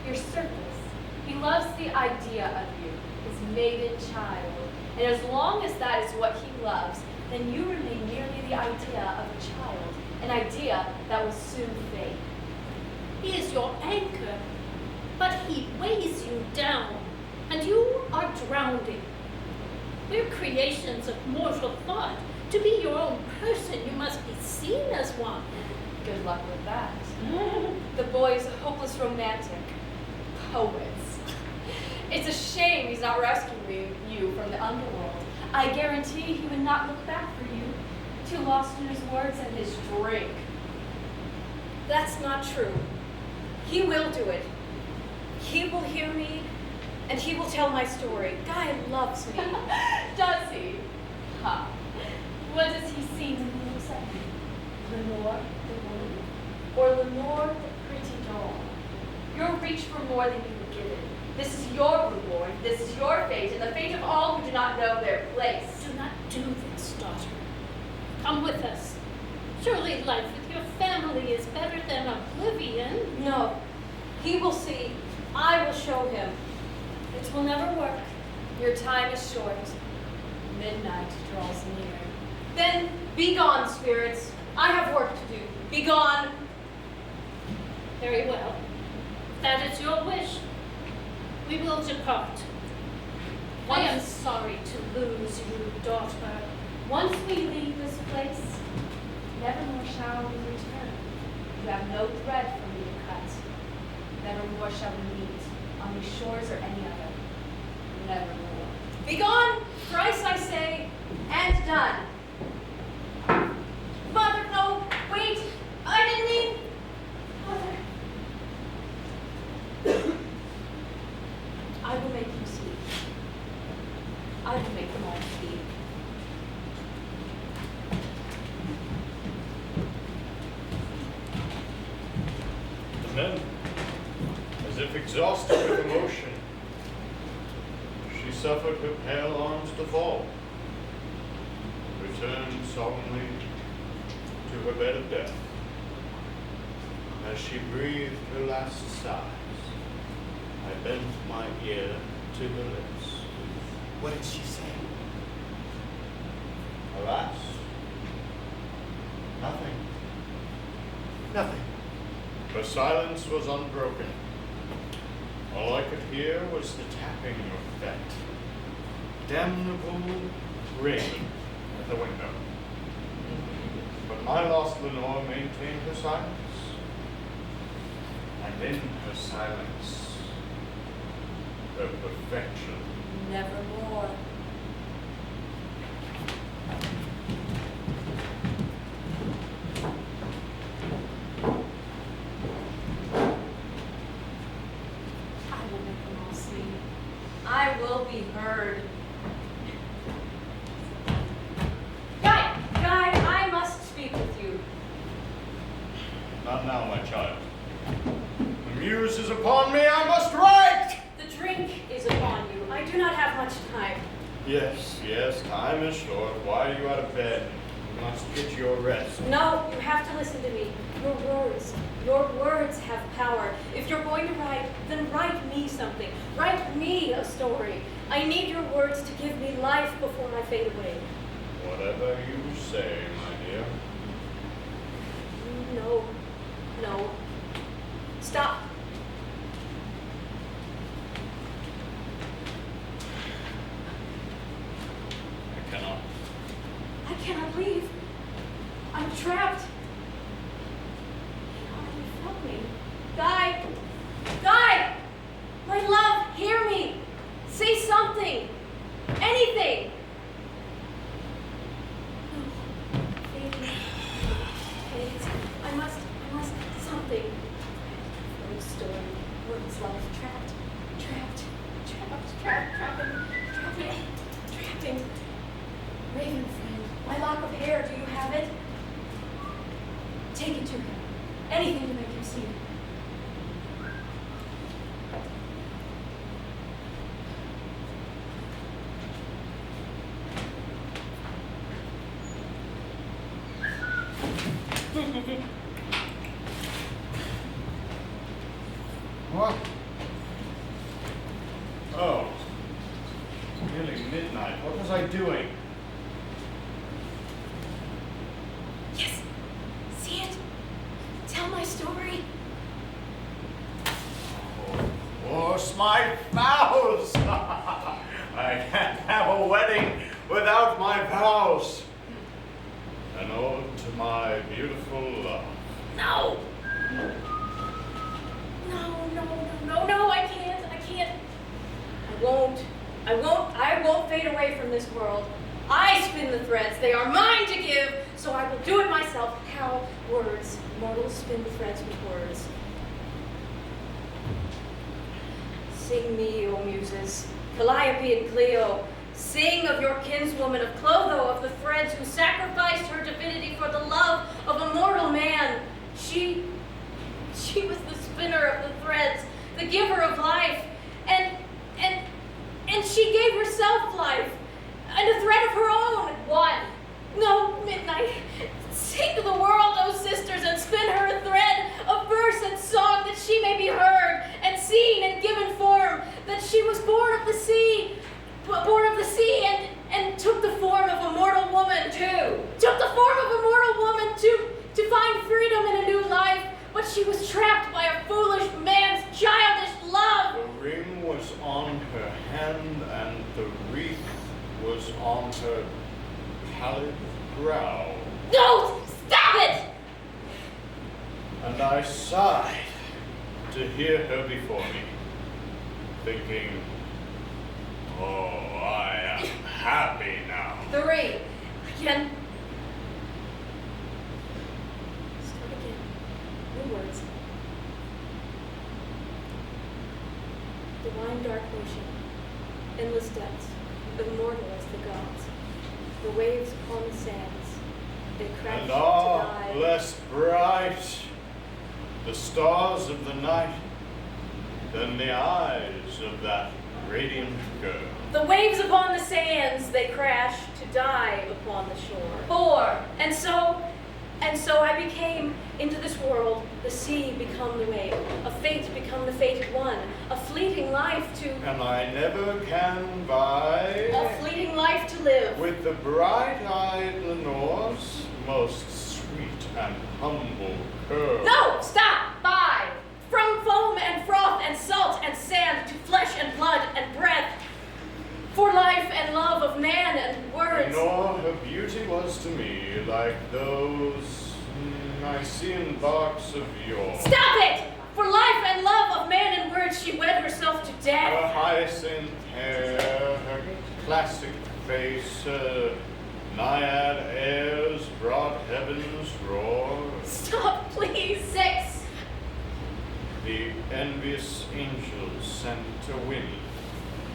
your surface. He loves the idea of you, his maiden child. And as long as that is what he loves, then you remain merely the idea of a child, an idea that will soon fade. He is your anchor, but he weighs you down, and you are drowning. We're creations of mortal thought. To be your own person, you must be seen as one. Good luck with that. The boy is a hopeless romantic. Poets. It's a shame he's not rescuing you from the underworld. I guarantee he would not look back for you, too lost in his words and his drink. That's not true. He will do it. He will hear me, and he will tell my story. Guy loves me. Does he? Ha. What does he see when he looks at me? Lenore, the woman? Or Lenore, the pretty doll? You'll reach for more than you were given. This is your reward. This is your fate, and the fate of all who do not know their place. Do not do this, daughter. Come with us. Surely life with your family is better than oblivion. No. He will see. I will show him. It will never work. Your time is short. Midnight draws near. Then be gone, spirits. I have work to do. Be gone. Very well. If that is your wish, we will depart. I am sorry to lose you, daughter. Once we leave this place, never more shall we return. You have no thread for me to cut. Never more shall we meet on these shores or any other. Never more. Be gone, thrice I say, and done. Mother, no, wait. I didn't mean. Mother. I will make you speak. I will make them all speak. And then, as if exhausted with emotion, she suffered her pale arms to fall, returned solemnly to her bed of death. As she breathed her last sighs, I bent my ear to her lips. What did she say? Alas, nothing. Nothing. Her silence was unbroken. All I could hear was the tapping of that damnable ring at the window. But my lost Lenore maintained her silence. And in her silence, her perfection. Nevermore. muse is upon me, I must write! The drink is upon you. I do not have much time. Yes, time is short. Why are you out of bed? You must get your rest. No, you have to listen to me. Your words have power. If you're going to write, then write me something. Write me a story. I need your words to give me life before I fade away. Whatever you say, my dear. No. Stop. I cannot leave. I'm trapped. He already felt me. Guy! My love, hear me. Say something. Anything. No. Fades. I must, something. Words, story, words, love, trapping. Raven friend, my lock of hair, do you have it? Take it to him. Anything to make him see it. What? Oh. Nearly midnight. What was I doing? Yes. See it? Tell my story. Of course, my vows! I can't have a wedding without my vows. An ode to my beautiful love. No, I can't. I won't fade away from this world. I spin the threads. They are mine to give, so I will do it myself. How words. Mortals spin threads with words. Sing me, O muses, Calliope and Clio. Sing of your kinswoman of Clotho, of the threads who sacrificed her divinity for the love of a mortal man. She was the spinner of the threads, the giver of life, and she gave herself life, and a thread of her own. One. No, midnight. Sing to the world, O sisters, and spin her a thread of verse and song, that she may be heard and seen and given form, that she was born of the sea, and took the form of a mortal woman too. Took the form of a mortal woman to find freedom in a new life, but she was trapped by a foolish man's childish love. The ring was on her hand, and the wreath was on her pallid brow. No! Stop it! And I sighed to hear her before me, thinking, oh, I am happy now. The ring. Again. Start again. New words. The wine dark ocean. Endless depths. Immortal as the gods. The waves upon the sands. They crash And to ah, die. less bright the stars of the night than the eyes of that radiant girl. The waves upon the sands, they crash to die upon the shore. 4. And so I became into this world, the sea become the wave, a fate become the fated one, a fleeting life to... And I never can vie A fleeting life to live. with the bright-eyed Lenore's most sweet and humble curl. No! Stop! 5. From foam and froth and salt and sand to flesh and blood and breath, for life and love of man and words. Lenore, her beauty was to me like those Nicean barks of yore. Stop it! For life and love of man and words, she wed herself to Her death. hyacinth hair, her classic face, her naiad airs brought heaven's roar. Stop, please. 6. The envious angels sent to win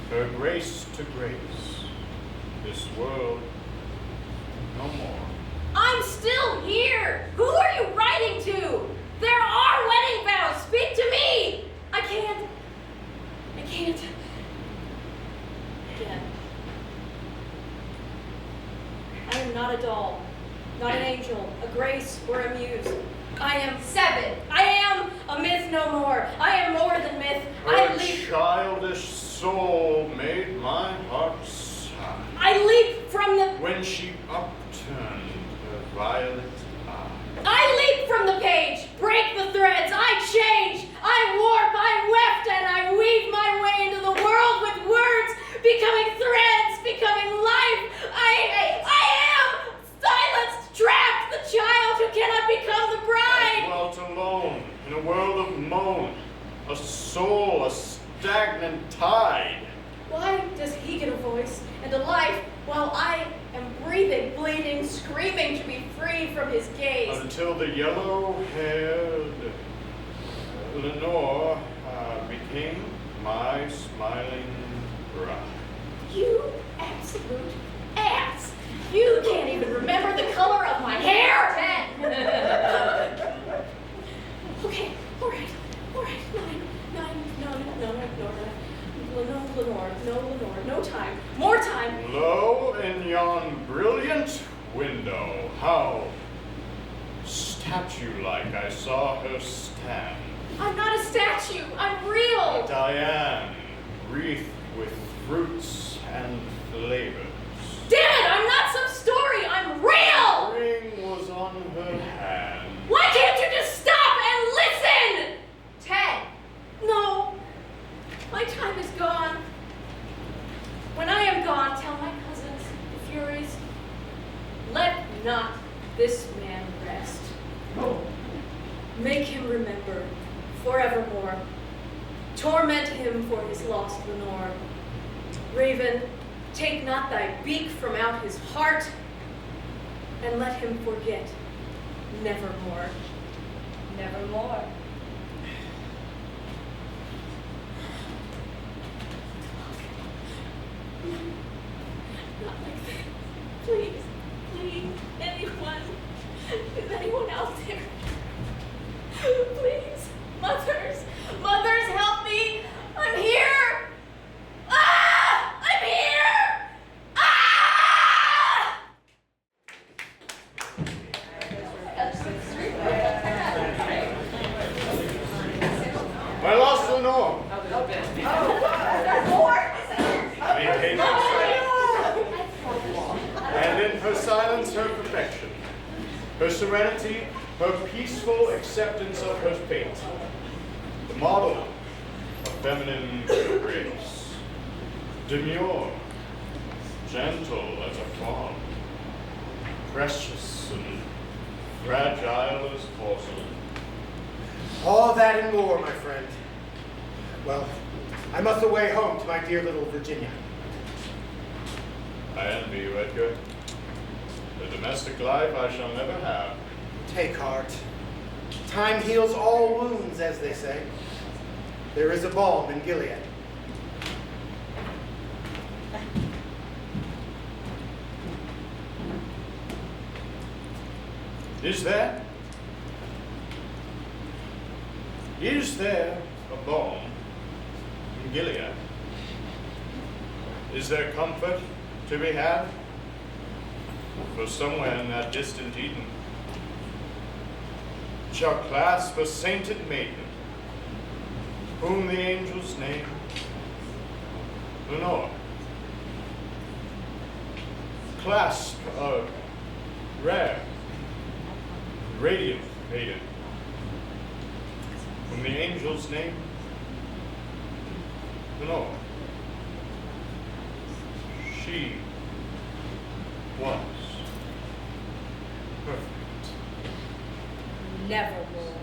her grace to grace, this world no more. I'm still here. Who are you writing to? There are wedding vows. Speak to me. a doll, not an angel, a grace, or a muse. I am 7. I am a myth no more. I am more than myth. I Her leap. childish soul made my heart sigh I leap from the. when she upturned her violet eye. I leap from the page, break the threads. I change. I warp. I weft, and I weave my way into the world with words, becoming threads, becoming life. I am silenced, trapped, the child who cannot become the I bride. dwelt alone in a world of moan, a soul, a stagnant tide. Why does he get a voice and a life while I am breathing, bleeding, screaming to be free from his gaze? Until the yellow-haired Lenore became my smiling bride. You absolute ass! You can't even remember the color of my hair! 10. Okay, all right, 9, Lenore, no time, more time. Lo, in yon brilliant window, how statue-like I saw her stand. I'm not a statue, I'm real! A Diane, wreathed with fruits and flavors. Damn it, I'm not some story, I'm real! The ring was on her hand. Why can't you just stop and listen? 10. No, my time is gone. When I am gone, tell my cousins, the Furies, let not this man rest. Make him remember forevermore. Torment him for his lost Lenore. Raven, take not thy beak from out his heart, and let him forget nevermore. Nevermore. Not like that. Please, anyone, is anyone out there? Please, mothers, help me! I'm here! Ah! I'm here! Ah! My lost Lenore. Be patient. And in her silence, her perfection, her serenity, her peaceful acceptance of her fate, the model of feminine grace, demure, gentle as a fawn, precious and fragile as porcelain. All that and more, my friend. Well, I must away home to my dear little Virginia. I envy you, Edgar. The domestic life I shall never have. Take heart. Time heals all wounds, as they say. There is a balm in Gilead. Is there? Is there a balm in Gilead? Is there comfort to be had? For somewhere in that distant Eden shall clasp a sainted maiden, whom the angels name Lenore. Clasp a rare, radiant maiden, whom the angels name Lenore. She was perfect. Nevermore.